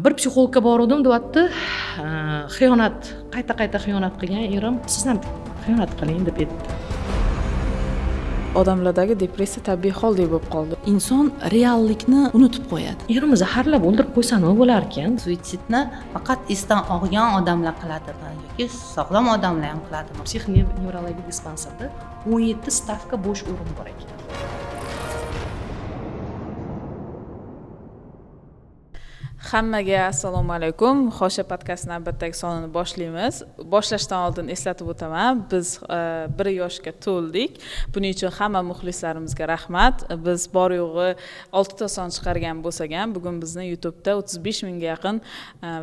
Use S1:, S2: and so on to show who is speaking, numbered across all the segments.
S1: Bir psixologga boruvdim, deyapti, xiyonat, qayta xiyonat qilgan erim, siz ham xiyonat qiling deb aytdi.
S2: Odamlardagi depressiya tabiiy holdek bo'lib qoldi.
S3: Inson reallikni unutib qo'yadi.
S1: Erimni zaharlab o'ldirib qo'ysa nima bo'lar ekan?
S4: Suitsidni faqat esdan og'gan odamlar qiladimi yoki sog'lom odamlar ham qiladimi?
S1: Psixnevrologik dispanserda 17 stavka bo'sh o'rin bor ekan.
S2: Hammaga assalomu alaykum. Xosha podkastning navbatdagi sonini boshlaymiz. Boshlashdan oldin eslatib o'taman, biz 1 yoshga to'ldik. Buning uchun hamma muxlislarimizga rahmat. Biz bor yo'g'i 6 ta son chiqargan bo'lsak ham, bugun bizni YouTube'da 35 mingga yaqin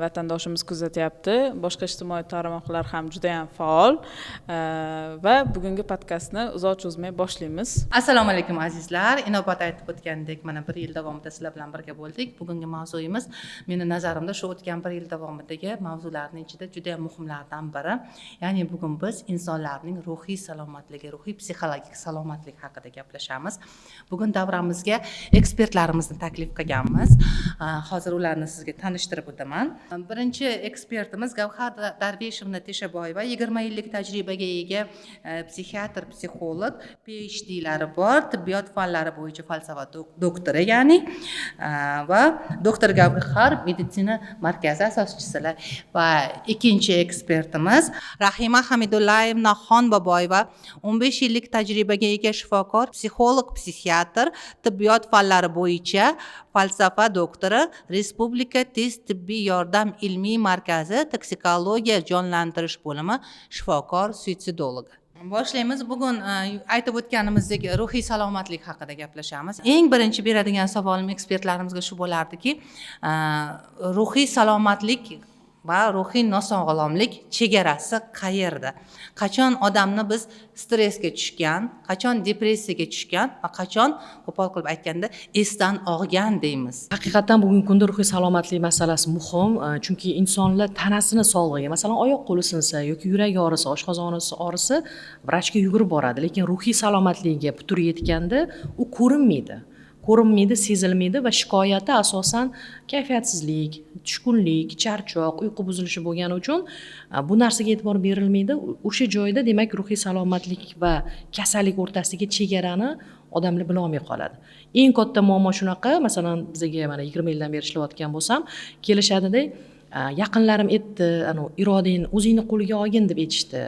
S2: vatandoshimiz kuzatyapti. Boshqa ijtimoiy tarmoqlar ham juda ham faol. Va bugungi podkastni uzoq cho'zmay boshlaymiz.
S4: Assalomu alaykum azizlar. Inobat aytib o'tgandek, mana 1 yil davomida sizlar bilan birga bo'ldik. Bugungi mavzuyimiz meni nazarimda shu o'tgan 1 yil davomidagi mavzularning ichida juda ham muhimlardan biri. Ya'ni bugun biz insonlarning ruhiy salomatligi, ruhiy psixologik salomatligi haqida gaplashamiz. Bugun davramizga ekspertlarimizni taklif qilganmiz. Hozir ularni sizga tanishtirib o'taman. Birinchi ekspertimiz Gavhar Darveshevna Teshaboyeva, 20 yillik tajribaga ega psixiatr, psixolog, PhD'lari bor, tibbiyot fanlari bo'yicha falsafa doktori, ya'ni va doktor Gavhar meditsina markazi asoschisilar. Va ikkinchi ekspertimiz Rahima Hamidullayevna Xonboboyeva, 15 yillik tajribaga ega shifokor, psixolog, psixiatr, tibbiyot fanlari bo'yicha falsafa doktori, Respublika tez tibbiy yordam ilmiy markazi toksikologiya jonlantirish bo'limi shifokor, suitsidolog. Boshlaymiz. Bugun aytib o'tganimizdek ruhiy salomatlik haqida gaplashamiz. Eng birinchi beradigan savolim ekspertlarimizga shu bo'lardiki, ruhiy salomatlik va ruhiy nosog'lomlik chegarasi qayerda? Qachon odamni biz stressga tushgan, qachon depressiyaga tushgan va qachon, qo'pol qilib aytganda, esdan og'gan deymiz.
S1: Haqiqatan bugungi kunda ruhiy salomatlik masalasi muhim, chunki insonlar tanasini sog'lig'i, masalan, oyoq qo'li sinsa yoki yuragi og'risa, oshqozoni og'risa, vrachga yugurib boradi, lekin ruhiy salomatligiga putur yetganda u ko'rinmaydi, sezilmaydi va shikoyati asosan kayfiyatsizlik, tushkunlik, charchoq, uyqu buzilishi bo'lgani uchun bu narsaga e'tibor berilmaydi. O'sha joyda demak ruhiy salomatlik va kasallik o'rtasidagi chegarani odamlar bilolmay qoladi. Eng katta muammo shunaqa, masalan, bizga mana 20 yildan beri ishlayotgan bo'lsam, kelishadida, yaqinlarim aytdi, irodangni o'zingni qo'lga olgin deb aytishdi.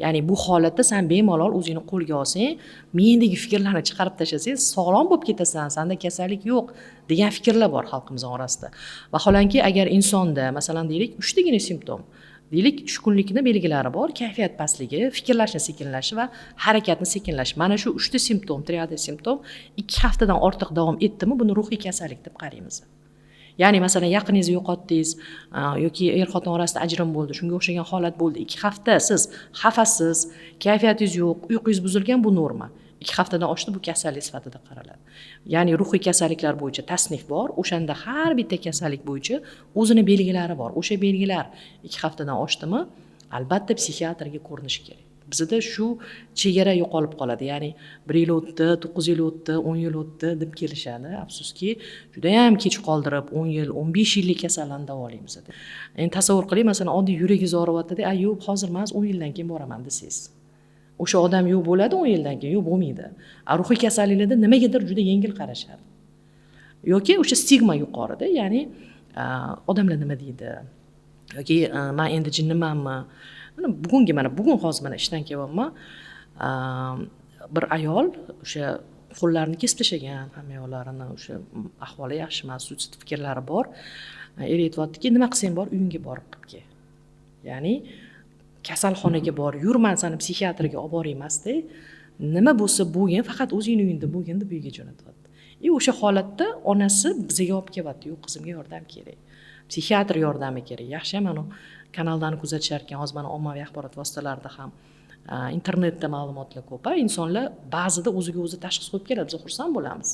S1: Ya'ni bu holatda sen bemalol o'zingni qo'lga olsang, mendagi fikrlarni chiqarib tashlasang, sog'lom bo'lib ketasan, senda kasallik yo'q degan fikrlar bor xalqimiz orasida. Vaholanki agar insonda, masalan, deylik, 3 tagina simptom, deylik, tushkunlikning belgilari bor, kayfiyat pastligi, fikrlashni sekinlashi va harakatni sekinlashi. Mana shu 3 ta simptom, triada simptom 2 haftadan ortiq davom etdimi, buni ruhiy kasallik deb qaraymiz. Ya'ni masalan, yaqiningizni yo'qotdingiz yoki er-xotin orasida ajrim bo'ldi, shunga o'xshagan holat bo'ldi. 2 hafta siz xafasiz, kayfiyatingiz yo'q, uyqungiz buzilgan, bu norma. 2 haftadan oshdi, bu kasallik sifatida qaraladi. Ya'ni ruhiy kasalliklar bo'yicha tasnif bor. O'shanda har bitta kasallik bo'yicha o'zini belgilari bor. O'sha belgilar 2 haftadan oshdimi, albatta psixiatrga ko'rinish kerak. Bizda shu chegara yo'qolib qoladi. Ya'ni 1 yil o'tdi, 9 yil o'tdi, 10 yil o'tdi deb kelishadi. Afsuski, juda ham kech qoldirib 10 yil, 15 yillik kasallarni davolaymiz. Endi tasavvur qiling, masalan, oddiy yuragingiz og'riyapti-da, "Yo'q, hozir emas, 10 yildan keyin boraman" desangiz. O'sha odam yo'q bo'ladi, 10 yildan keyin yo'q bo'lmaydi. Ruhiy kasalliklarda nimagadir juda yengil qarashadi. Yoki o'sha stigma yuqorida, ya'ni odamlar nima deydi? Yoki men endi jinnimanmi? Bugun hozir mana ishdan kelyapman. Bir ayol o'sha qo'llarini kesib tashlagan, hamma ayollarini, o'sha ahvoli yaxshi emas, suitsid fikrlari bor. Aytayaptiki, nima qilsang bor, uyingga borib qilib kel. Ya'ni kasalxonaga bor, yurman seni psixiatrga olib boray emasda, nima bo'lsa bo'lgin, faqat o'zingning uyingda bo'lgin deb uyga jo'natyapti. O'sha holatda onasi bizga olib kelyapti, "Yo'q, qizimga yordam kerak. Psixiatr yordami kerak." Yaxshi ham kanallarni kuzatishar ekan, hozir mana ommaviy axborot vositalarida ham, internetda ma'lumotlar ko'p. Insonlar ba'zida o'ziga o'zi tashxis qo'yib keladi, biz xursand bo'lamiz.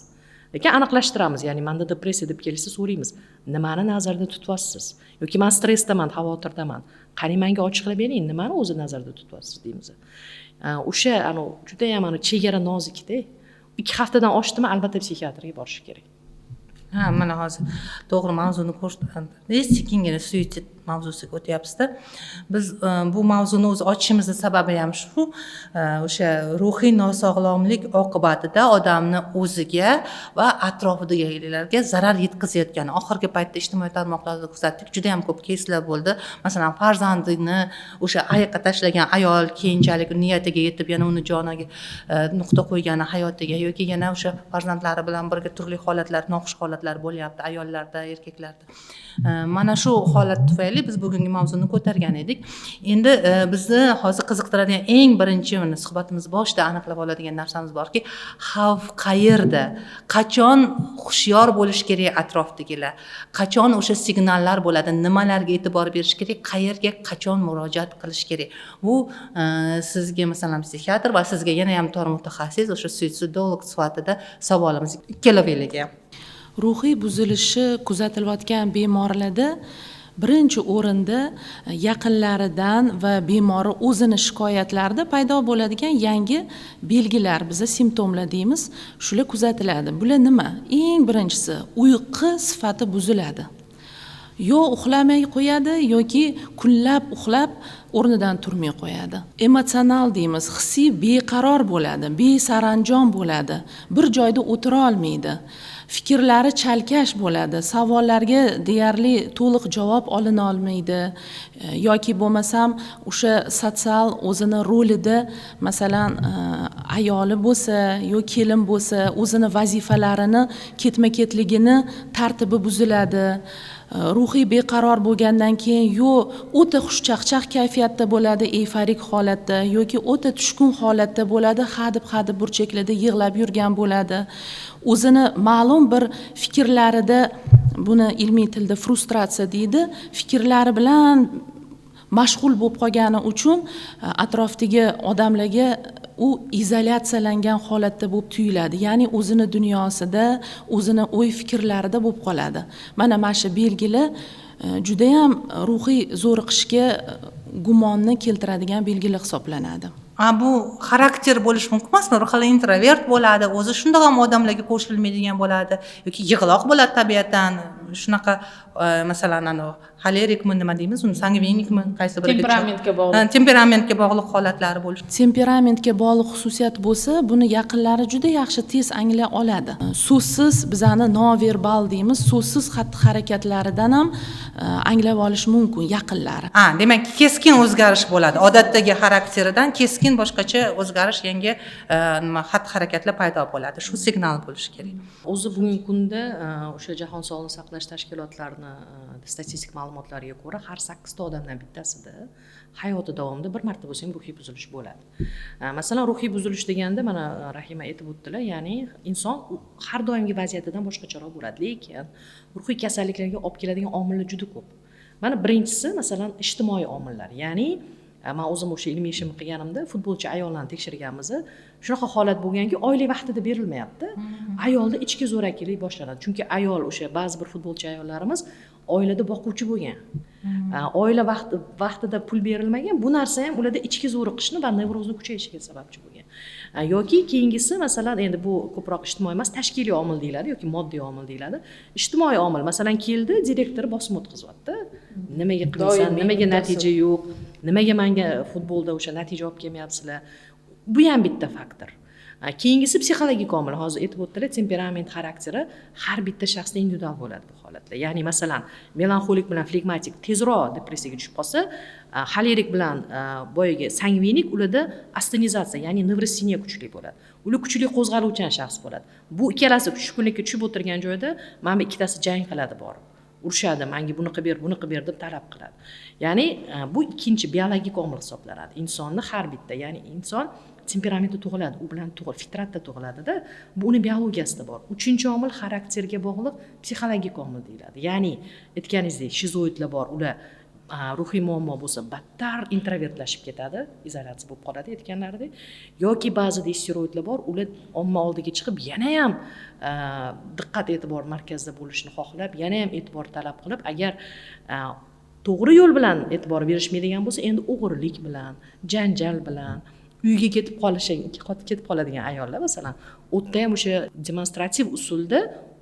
S1: Lekin aniqlashtiramiz, ya'ni menda depressiya deb kelsa so'raymiz, nimani nazarda tutyapsiz? Yoki men stressdaman, xavotirdaman. Qani menga ochiqlab bering, nimani o'zi nazarda tutyapsiz deymiz. O'sha juda ham chegara nozikda. 2 haftadan oshdimi, albatta psixiatrga borish kerak.
S4: Ha, mana hozir to'g'ri mavzuni ko'rsatdingiz, sekingina suitsid mavzusiga o'tyapsizda. Biz bu mavzuni o'zi ochishimizni sababi ham shu, o'sha ruhiy nosog'lomlik oqibatida odamni o'ziga va atrofidagilarga zarar yetkazayotgani oxirgi paytda ijtimoiy tarmoqlarda kuzatdik, juda ham ko'p keyslar bo'ldi. Masalan, farzandini o'sha ayiqqa tashlagan ayol keyinchalik niyatiga yetib yana uni joniga nuqta qo'ygani hayotiga, yoki yana o'sha farzandlari bilan birga turli holatlar, noxush holatlar bo'lyapti ayollarda, erkaklarda. Mana shu holat tufayli biz bugungi mavzuni ko'targan edik. Endi bizni hozir qiziqtiradigan eng birinchi suhbatimiz boshida aniqlab oladigan narsamiz borki, xavf qayerda, qachon hushyor bo'lish kerak atrofdagilar, qachon o'sha signallar bo'ladi, nimalarga e'tibor berish kerak, qayerga qachon murojaat qilish kerak. Bu sizga masalan psixiatr va sizga yana ham tor mutaxassis, o'sha suitsidolog sifatida savolimiz ikkalaviylarga ham.
S3: Ruhiy buzilishi kuzatilayotgan bemorlarda birinchi o'rinda yaqinlaridan va bemori o'zini shikoyatlarida paydo bo'ladigan yangi belgilar, biza simptomlar deymiz, shular kuzatiladi. Bular nima? Eng birinchisi uyqu sifati buziladi. Yo uxlamay qo'yadi yoki kunlab uxlab o'rnidan turmay qo'yadi. Emotsional deymiz, hissiy beqaror bo'ladi, besaranjom bo'ladi, bir joyda o'tira olmaydi. Fikrlari chalkash bo'ladi, savollarga deyarli to'liq javob olina olmaydi, yoki bo'lmasam o'sha sotsial o'zini rolida, masalan, ayoli bo'lsa yoki kelin bo'lsa, o'zini vazifalarini ketma-ketligini tartibi buziladi. Ruhiy beqaror bo'lgandan keyin yo o'ta xushchaqchaq kayfiyatda bo'ladi, eyforik holatda, yoki o'ta tushkun holatda bo'ladi, hadib burchaklarda yig'lab yurgan bo'ladi. O'zini ma'lum bir fikrlarida, buni ilmiy tilda frustratsiya deydi, fikrlari bilan mashg'ul bo'lib qolgani uchun atrofdagi odamlarga u izolyatsiyalangan holatda bo'lib tuyuladi. Ya'ni o'zini dunyosida, o'zini o'y fikrlarida bo'lib qoladi. Mana shu belgilar juda ham ruhiy zo'riqishga gumonni keltiradigan belgilar hisoblanadi.
S4: Bu xarakter bo'lish mumkin emasmi? Bir xil introvert bo'ladi, o'zi shundoq ham odamlarga qo'shilmaydigan bo'ladi yoki yig'loq bo'ladi tabiatan. Shunaqa masalan xolerikmi nima deymiz, uni sangvinikmi, qaysi biriga
S2: temperamentga bog'liq.
S4: Temperamentga bog'liq holatlari bo'lishi.
S3: Temperamentga bog'liq xususiyat bo'lsa, buni yaqinlari juda yaxshi tez anglay oladi. So'zsiz bizani noverbal deymiz, so'zsiz xatti-harakatlaridan ham anglab olish mumkin yaqinlari.
S4: Demak, keskin o'zgarish bo'ladi. Odatdagi xarakteridan keskin boshqacha o'zgarish, yangi xatti-harakatlar paydo bo'ladi. Shu signal bo'lishi kerak.
S1: O'zi bugungi kunda o'sha Jahon sog'liqni saqlash tashkilotlarining statistik ma'lumotlariga ko'ra, har 8 ta odamdan bittasida hayoti davomida bir marta bo'lsa ham ruhiy buzilish bo'ladi. Masalan, ruhiy buzilish deganda mana Rahima aytib o'tdilar, ya'ni inson har doimgi vaziyatidan boshqacharoq bo'ladi, lekin ruhiy kasalliklarga olib keladigan omillar juda ko'p. Mana birinchisi masalan ijtimoiy omillar, ya'ni men o'zim o'sha ilmiy ishimni qilganimda futbolchi ayollarni tekshirganmiz. Shunaqa holat bo'lganki, oylik vaqtida berilmayapti. Ayolda ichki zo'rakilik boshlanadi. Chunki ayol o'sha ba'zi bir futbolchi ayollarimiz oilada boquvchi bo'lgan. Oila vaqtida pul berilmagan. Bu narsa ham ularda ichki zo'riqishni va nevrozni kuchayishiga sababchi bo'lgan. Yoki keyingisi masalan, endi bu ko'proq ijtimoiy emas, tashkiliy omil deyiladi yoki moddiy omil deyiladi. Ijtimoiy omil, masalan, keldi, direktor bosim o'tkazyapti. Nimaga qilsan, nimaga natija yo'q, nimaga menga futbolda o'sha natija olib kelmayapsizlar. Bu ham bitta faktor. Keyingisi psixologik omil. Hozir aytib o'tdilar, temperament xarakteri har bitta shaxsda individual bo'ladi bu holatda. Ya'ni masalan, melanxolik bilan flegmatik tezroq depressiyaga tushib qolsa, xolerik bilan boyagi sangvinik ularda astenizatsiya, ya'ni nevrosteniya kuchli bo'ladi. Ular kuchli qo'zg'aluvchan shaxs bo'ladi. Bu ikkalasi tushkunlikka tushib o'tirgan joyda mana bu ikkitasi jang qiladi borib. Urushadi, menga buni qilib ber, buni qilib ber deb talab qiladi. Ya'ni bu ikkinchi biologik omil hisoblanadi. Insonni har bitta, ya'ni inson temperamenti tug'iladi, u bilan fitratda tug'iladi-da. Bu uni biologiyasida bor. Uchinchi omil xarakterga bog'liq psixologik omil deyiladi. Ya'ni aytganingizdek, shizoidlar bor, ular ruhiy muammo bo'lsa battar introvertlashib ketadi, izolyatsiya bo'lib qoladi aytganlaridek. Yoki ba'zida steroidlar bor, ular omma oldiga chiqib yana ham diqqat e'tibor markazida bo'lishni xohlab, yana ham e'tibor talab qilib, agar to'g'ri yo'l bilan e'tibor berishmaydigan bo'lsa, endi o'g'irlik bilan, janjal bilan, uyga ketib qoladigan ayollar masalan u yerda ham o'sha demonstrativ usulda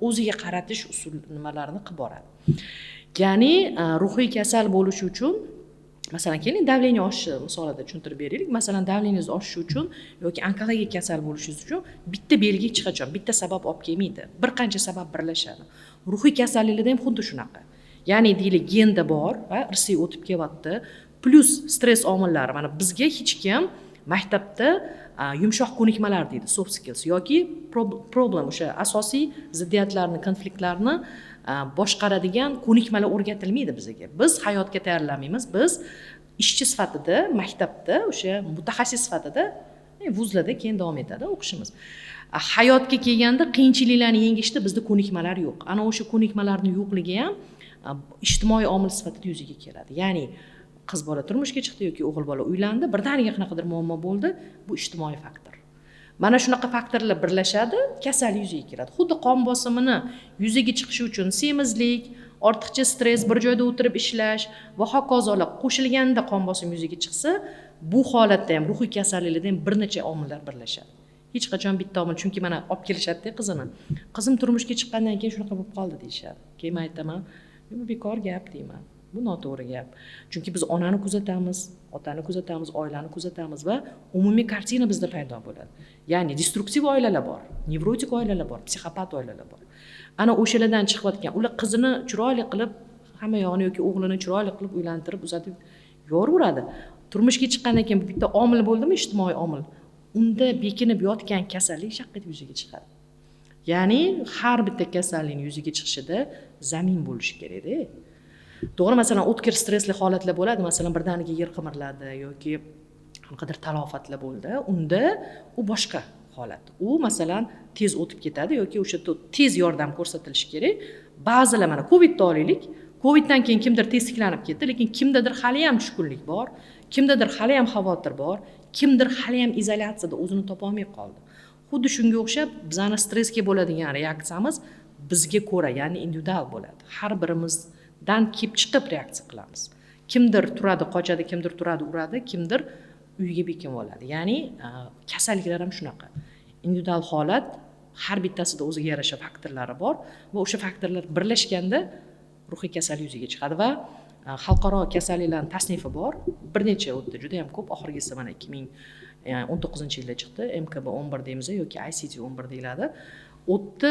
S1: o'ziga qaratish usul nimalarini qilib boradi. Ya'ni ruhiy kasal bo'lish uchun masalan keling davleniya oshishi misolida tushuntirib beraylik. Masalan davleningiz oshishi uchun yoki onkologik kasal bo'lishingiz uchun bitta belgi hech qachon bitta sabab olib kelmaydi. Bir qancha sabab birlashadi. Ruhiy kasalliklarda ham xuddi shunaqa. Ya'ni deylik genda bor va irsiy o'tib kelyapti. Plus stress omillari. Mana bizga hech kim maktabda yumshoq ko'nikmalar deydi, soft skills yoki problem o'sha asosiy ziddiyatlarni, konfliktlarni boshqaradigan ko'nikmalar o'rgatilmaydi bizga. Biz hayotga tayyorlanmaymiz. Biz ishchi sifatida maktabda o'sha mutaxassis sifatida vuzlarda keyin davom etadi o'qishimiz. Hayotga kelganda qiyinchiliklarni yengishda bizda ko'nikmalar yo'q. Ana o'sha ko'nikmalarning yo'qligi ham ijtimoiy omil sifatida yuzaga keladi. Ya'ni qiz bola turmushga chiqdi yoki o'g'il bola uylandi, birdaniga qanaqadir muammo bo'ldi, bu ijtimoiy faktor. Mana shunaqa faktorlar birlashadi, kasallik yuzaga keladi. Xuddi qon bosimini yuzaga chiqishi uchun semizlik, ortiqcha stress, bir joyda o'tirib ishlash va hokazolar qo'shilganda qon bosimi yuzaga chiqsa, bu holatda ham ruhiy kasalliklarda ham bir necha omillar birlashadi. Hech qachon bitta omil, chunki mana olib kelishadi qizini. Qizim turmushga chiqqandan keyin shunaqa bo'lib qoldi deyshadi. Keyin men aytaman, bu bekor gap deyman. Bu noto'g'ri gap. Chunki biz onani kuzatamiz, otani kuzatamiz, oilani kuzatamiz va umumiy kartina bizda paydo bo'ladi. Ya'ni destruktiv oilalar bor, nevrotik oilalar bor, psixopat oilalar bor. Ana o'shalardan chiqayotgan, ular qizini chiroyli qilib, hamma yog'ini yoki o'g'lini chiroyli qilib uylantirib, uzatib yoraveradi. Turmushga chiqqandan keyin bitta omil bo'ldimi, ijtimoiy omil. Unda bekinib yotgan kasallik shaqqat yuzaga chiqadi. Ya'ni har bitta kasallikning yuzaga chiqishida zamin bo'lishi kerak-da. To'g'ri, masalan, o'tkir stressli holatlar bo'ladi, masalan, birdaniga yer qimirladi yoki qanaqadir talofatlar bo'ldi. Unda u boshqa holat. U masalan tez o'tib ketadi yoki o'sha tez yordam ko'rsatilishi kerak. Ba'zilar mana Covidni olaylik. Coviddan keyin kimdir tezliklanib ketdi, lekin kimdadir hali ham tushkunlik bor, kimdadir hali ham xavotir bor, kimdir hali ham izolyatsiyada o'zini topa olmay qoldi. Xuddi shunga o'xshab bizning stressga bo'ladigan reaksiyamiz bizga ko'ra, ya'ni individual bo'ladi. Har birimizdan kelib chiqib reaksiya qilamiz. Kimdir turadi, qochadi, kimdir turadi, uradi, kimdir uyga bekinib oladi. Ya'ni kasalliklar ham shunaqa. Individual holat, har bittasida o'ziga yarasha faktorlari bor va o'sha faktorlar birlashganda ruhiy kasallik yuzaga chiqadi va xalqaro kasalliklarning tasnifi bor. Bir necha o'tdi, juda ham ko'p. Oxirgisi mana 2019-yilda chiqdi. MKB 11 deymiz yoki ICD 11 deyiladi. O'tda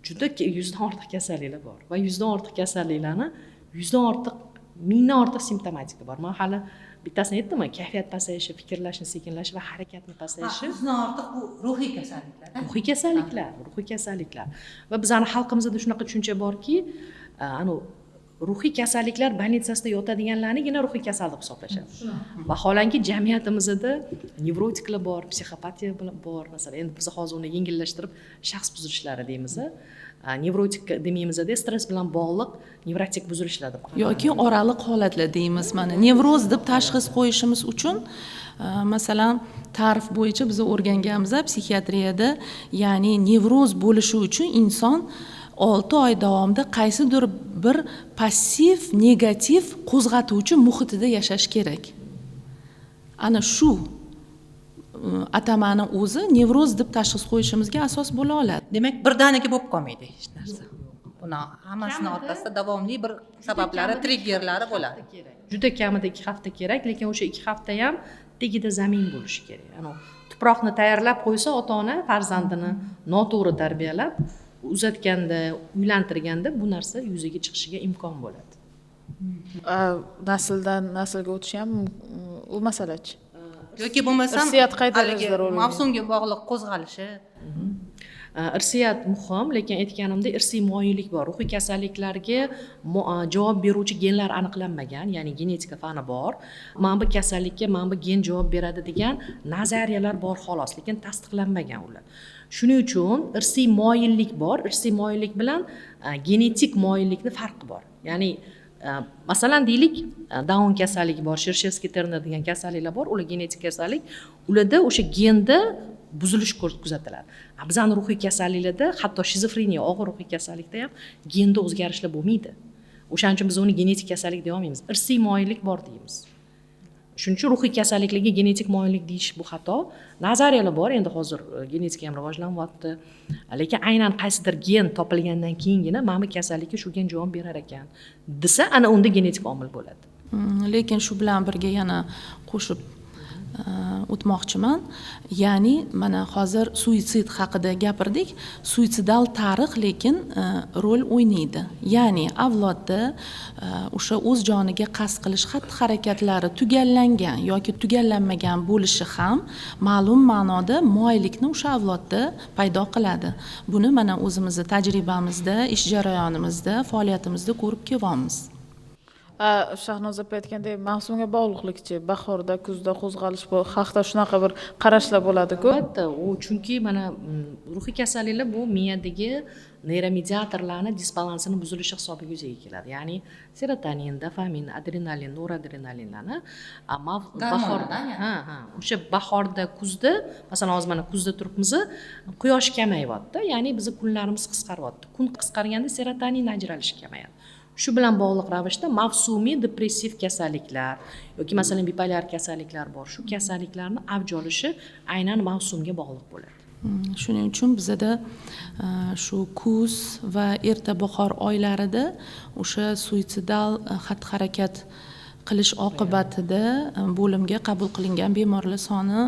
S1: juda 100 dan ortiq kasalliklar bor va 100 dan ortiq kasalliklarni 100 dan ortiq, 1000 dan ortiq simptomatika bor. Men hali bittasini aytdim, kayfiyat pasayishi, fikrlashni sekinlashi va harakatni pasayishi.
S4: 100 dan ortiq bu ruhiy kasalliklar.
S1: Ruhiy kasalliklar. Va bizning xalqimizda shunaqa tushuncha borki, ruhiy kasalliklar bolnitsasida yotadiganlarnigina ruhiy kasal deb hisoblashadi. Vaholanki jamiyatimizda nevrotiklar bor, psixopatiya bor. Masalan, endi biz hozir uni yengillashtirib shaxs buzilishlari deymiz. Nevrotik demaymiz-da, stress bilan bog'liq nevrotik buzilishlar deb.
S3: Yoki oraliq holatlar deymiz. Mana nevroz deb tashxis qo'yishimiz uchun masalan ta'rif bo'yicha biz o'rganganmiz psixiatriyada, ya'ni nevroz bo'lishi uchun inson 6 oy davomida qaysidir bir passiv, negativ qo'zg'atuvchi muhitida yashash kerak. Ana shu atamani o'zi nevroz deb tashxis qo'yishimizga asos bo'la oladi.
S4: Demak, birdaniga bo'lib qolmaydi hech narsa. Buni hammasini orqasida davomli bir sabablari, triggerlari bo'ladi.
S1: Juda kamida 2 hafta kerak, lekin o'sha 2 hafta ham tegida zamin bo'lishi kerak. Tuproqni tayyorlab qo'ysa ota-ona farzandini noto'g'ri tarbiyalab uzatganda, uylantirganda bu narsa yuzaga chiqishiga imkon bo'ladi.
S2: Nasldan naslga o'tish ham u masalachi.
S4: Yoki bo'lmasam
S2: irsiyat qaytarilishda
S4: mavsumga bog'liq qo'zg'alishi.
S1: Irsiyat muhim, lekin aytganimdek irsiy moyillik bor. Ruhiy kasalliklarga javob beruvchi genlar aniqlanmagan, ya'ni genetika fani bor. Mana bu kasallikka mana bu gen javob beradi degan nazariyalar bor xolos, lekin tasdiqlanmagan ular. Shuning uchun irsiy moyillik bor. Irsiy moyillik bilan genetik moyillikning farqi bor. Ya'ni masalan deylik, Down kasalligi bor, Shershevskiy-Terner degan kasalliklar bor. Ular genetik kasallik. Ularda o'sha genda buzilish kuzatiladi. Bizning ruhiy kasalliklarda, hatto shizofreniya, og'ir ruhiy kasallikda ham genda o'zgarishlar bo'lmaydi. O'shaning uchun biz uni genetik kasallik deya olmaymiz. Irsiy moyillik bor deymiz. shuning uchun ruhiy kasalliklarga genetik moyillik deyish bu xato. Nazariyalar bor, endi hozir genetika ham rivojlanyapti. Lekin aynan qaysidir gen topilgandan keyingina mana bu kasallikka shu gen javob berar ekan desa, ana unda genetik omil bo'ladi.
S3: Lekin shu bilan birga yana qo'shib o'tmoqchiman. Ya'ni mana hozir suitsid haqida gapirdik. Suitsidal tarix lekin rol o'ynaydi. Ya'ni avlodda o'sha o'z joniga qasd qilish xatti-harakatlari tugallangan yoki tugallanmagan bo'lishi ham ma'lum ma'noda moyillikni o'sha avlodda paydo qiladi. Buni mana o'zimizning tajribamizda, ish jarayonimizda, faoliyatimizda ko'rib kelyapmiz.
S2: Shahnoz opa aytgandek, mavsumga bog'liqlikchi, bahorda, kuzda qo'zg'alish bu haqda shunaqa bir qarashlar bo'ladi-ku.
S1: Albatta, u chunki mana ruhiy kasalliklar bu miyadagi neyromediatorlarning disbalansini buzilishi hisobiga yuzaga keladi. Ya'ni serotonin, dopamin, adrenalin, noradrenalinlarni bahorda, o'sha bahorda, kuzda, masalan hozir mana kuzda turibmiz, quyosh kamayyapti, ya'ni bizning kunlarimiz qisqaryapti. Kun qisqarganda serotonin ajralishi kamayadi. Shu bilan bog'liq ravishda mavsumiy depressiv kasalliklar yoki masalan bipolyar kasalliklar bor. Shu kasalliklarning avj olishi aynan mavsumga bog'liq bo'ladi.
S3: Shuning uchun bizada shu kuz va erta bahor oylarida o'sha suitsidal xatti-harakat qilish oqibatida bo'limga qabul qilingan bemorlar soni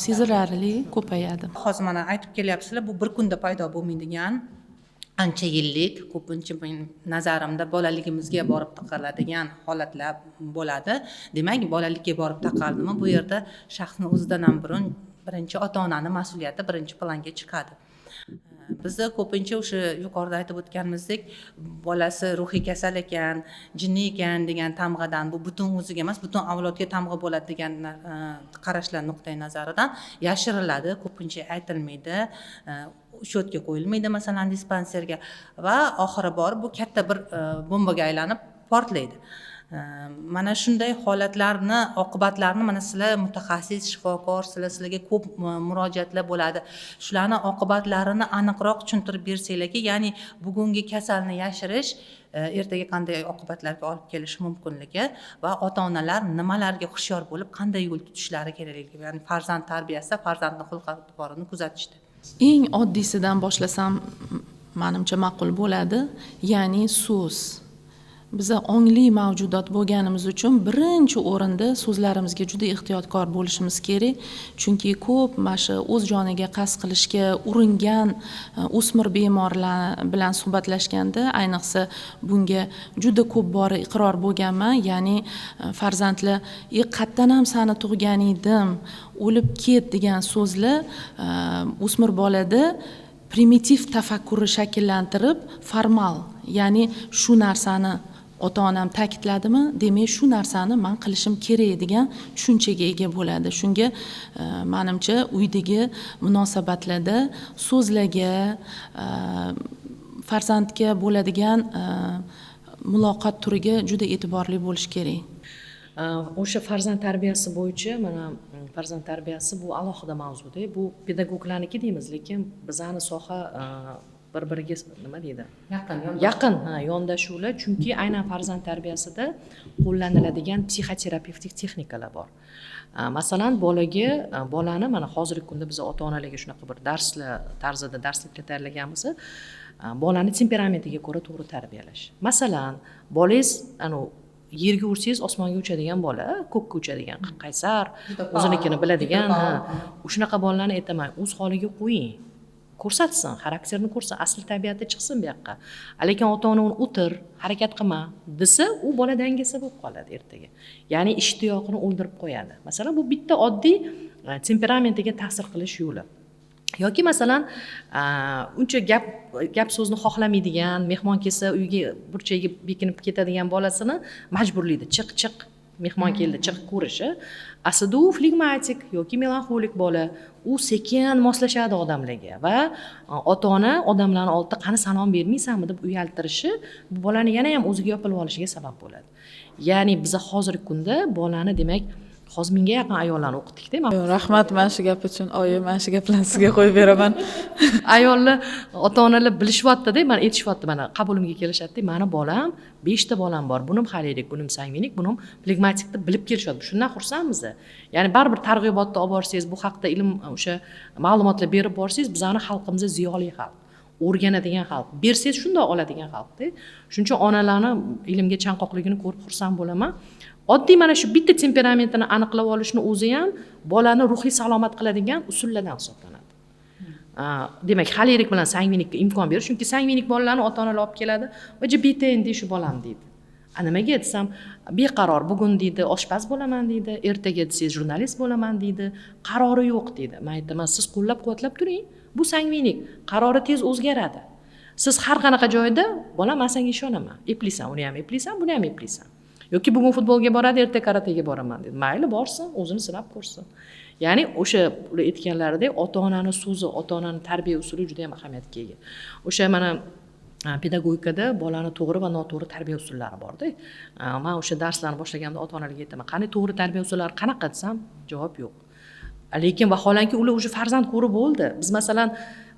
S3: sezilarli ko'payadi.
S4: Hozir mana aytib kelyapsizlar, bu bir kunda paydo bo'lmaydigan ancha yillik, ko'pincha nazarimda bolaligimizga borib taqaladigan holatlar bo'ladi. Demak, bolalikka borib taqaldimi, bu yerda shaxsning o'zidan ham birinchi ota-onaning mas'uliyati birinchi planga chiqadi. Bizda ko'pincha o'sha yuqorida aytib o'tganimizdek, bolasi ruhiy kasal ekan, jinni ekan degan tamg'adan, bu butun o'ziga emas, butun avlodga tamg'a bo'ladi degan qarashlar nuqtai nazaridan yashiriladi, ko'pincha aytilmaydi, uchetga qo'yilmaydi masalan dispanserga va oxiri borib bu katta bir bombaga aylanib portlaydi. Mana shunday holatlarni oqibatlarini mana sizlar mutaxassis, shifokor, sizlarga ko'p murojaatlar bo'ladi. Shularning oqibatlarini aniqroq tushuntirib bersanglarki, ya'ni bugungi kasalni yashirish ertaga qanday oqibatlarga olib kelishi mumkinligi va ota-onalar nimalarga hushyor bo'lib, qanday yo'l tutishlari kerakligi, ya'ni farzand tarbiyasida farzandning xulq-atvorini kuzatishdi.
S3: Eng oddiysidan boshlasam menimcha ma'qul bo'ladi, ya'ni so'z. Biz ongli mavjudot bo'lganimiz uchun birinchi o'rinda so'zlarimizga juda ehtiyotkor bo'lishimiz kerak. Chunki ko'p mana o'z joniga qasd qilishga uringan o'smir bemorlar bilan suhbatlashganda, ayniqsa bunga juda ko'p bora iqror bo'lganman, ya'ni farzandlar qayerdan ham seni tug'gan edim, o'lib ket degan so'zlar o'smir bolada primitiv tafakkurni shakllantirib, formal, ya'ni shu narsani ota-onam ta'kidladimi, demak shu narsani men qilishim kerak degan tushunchaga ega bo'ladi. Shunga menimcha uydagi munosabatlarda so'zlarga, farzandga bo'ladigan muloqot turiga juda e'tiborli bo'lish kerak.
S1: O'sha farzand tarbiyasi bo'yicha, mana farzand tarbiyasi bu alohida mavzuda. Bu pedagoglarniki deymiz, lekin bizani soha bir-biriga nima deydi? Yaqin, yondashuvlar, chunki aynan farzand tarbiyasida qo'llaniladigan psixoterapevtik texnikalar bor. Masalan, bolani mana hozirgi kunda biz ota-onalarga shunaqa bir darslar tarzida darslikka tayyorlaganmiz. Bolani temperamentiga ko'ra to'g'ri tarbiyalash. Masalan, bolangiz yerga ursangiz osmonga uchadigan bola, ko'kka uchadigan, qaysar, o'zinikini biladigan, shunaqa bolalarni aytaman, o'z holiga qo'ying. Ko'rsatsin, xarakterini ko'rsin, asl tabiati chiqsin bu yoqqa. Lekin ota-ona uni o'tir, harakat qilma desa, u bola dangasa bo'lib qoladi ertaga. Ya'ni ishtiyoqini o'ldirib qo'yadi. Masalan, bu bitta oddiy temperamentiga ta'sir qilish yo'li. Yoki masalan, uncha gap so'zni xohlamaydigan, mehmon kelsa uyga burchagiga bekinib ketadigan bolasini majburlaydi. Chiq, mehmon keldi, chiq ko'rishi. Aslida u flegmatik yoki melanxolik bola, u sekin moslashadi odamlarga va ota-ona odamlarning oldida qani salom bermaysanmi deb uyaltirishi bu bolani yana ham o'ziga yopilib olishiga sabab bo'ladi. Ya'ni biz hozirgi kunda bolani demak hozir mingga yaqin ayollarni o'qitdikda.
S2: Rahmat mana shu gap uchun. Oyi, mana shu gaplarni sizga qo'yib beraman.
S1: Ayollar, ota-onalar bilishyapti-da, mana aytishyapti, mana qabulimga kelishadi, mana bolam 5 ta bolam bor. Bunim xolirik, bunim sangvinik, bunim flegmatik deb bilib kelishyapti. Shundan xursandmiz. Ya'ni baribir targ'ibotda olib borsangiz, bu haqda ilm o'sha ma'lumotlar berib borsangiz, bizning xalqimiz ziyoli xalq. O'rganadigan xalq. Bersangiz shunday oladigan xalqda. Shuning uchun onalarni ilmga chanqoqligini ko'rib xursand bo'laman. Oddiy mana shu bitta temperamentini aniqlab olishni o'zi ham bolani ruhiy salomat qiladigan usullardan hisoblanadi. Demak, xolirik bilan sangvinikka imkon berish, chunki sangvinik bolalarni ota-onalar olib keladi va "Bitta endi shu bolam" deydi. Nimaga desam, beqaror, bugun deydi oshpaz bo'laman deydi, ertaga desangiz jurnalist bo'laman deydi, qarori yo'q deydi. Men aytaman, siz qo'llab-quvvatlab turing. Bu sangvinik, qarori tez o'zgaradi. Siz har qanaqa joyda, bolam, men senga ishonaman. Eplaysan, uni ham eplaysan, buni ham eplaysan. Yoki bugun futbolga boradi, ertaga karatega boraman dedi. Mayli, borsin, o'zini sinab ko'rsin. Ya'ni o'sha ular aytganlaridek ota-onaning so'zi, ota-onaning tarbiya usuli juda ham ahamiyatga ega. O'sha mana pedagogikada bolani to'g'ri va noto'g'ri tarbiya usullari bor-da. Men o'sha darslarni boshlaganimda ota-onalarga aytaman, qani to'g'ri tarbiya usullari qanaqa desam, javob yo'q. Lekin vaholanki ular o'sha farzand ko'rib bo'ldi. Biz masalan,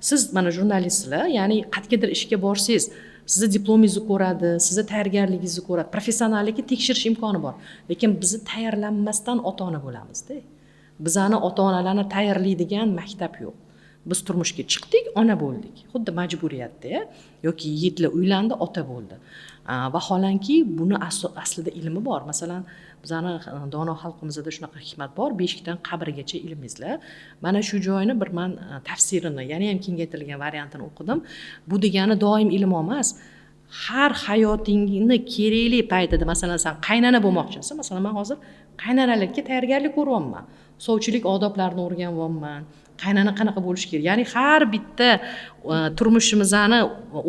S1: siz mana jurnalistsizlar, ya'ni qayergadir ishga borsangiz, sizni diplomingizni ko'radi, sizni tayyorgarligingizni ko'radi, professionallikni tekshirish imkoni bor. Lekin bizni tayyorlanmasdan ota-ona bo'lamiz-da. Bizani ota-onalarni tayyorlaydigan maktab yo'q. Biz turmushga chiqdik, ona bo'ldik. Xuddi majburiyatda, yoki yigitlar uylandi, ota bo'ldi. Vaholanki buni aslida ilmi bor. Masalan, bizani dono xalqimizda shunaqa hikmat bor, beshikdan qabrgacha ilm izla. Mana shu joyni bir men tafsirini, yana ham kengaytirilgan variantini o'qidim. Bu degani doim ilm emas. Har hayotingni kerakli paytida, masalan, sen qaynana bo'lmoqchisiz. Masalan, men hozir qaynanalikka tayyorgarlik ko'ryapman. Sovchilik odoblarini o'rganyapman. Qaynana qanaqa bo'lish kerak? Ya'ni har bitta turmushimizni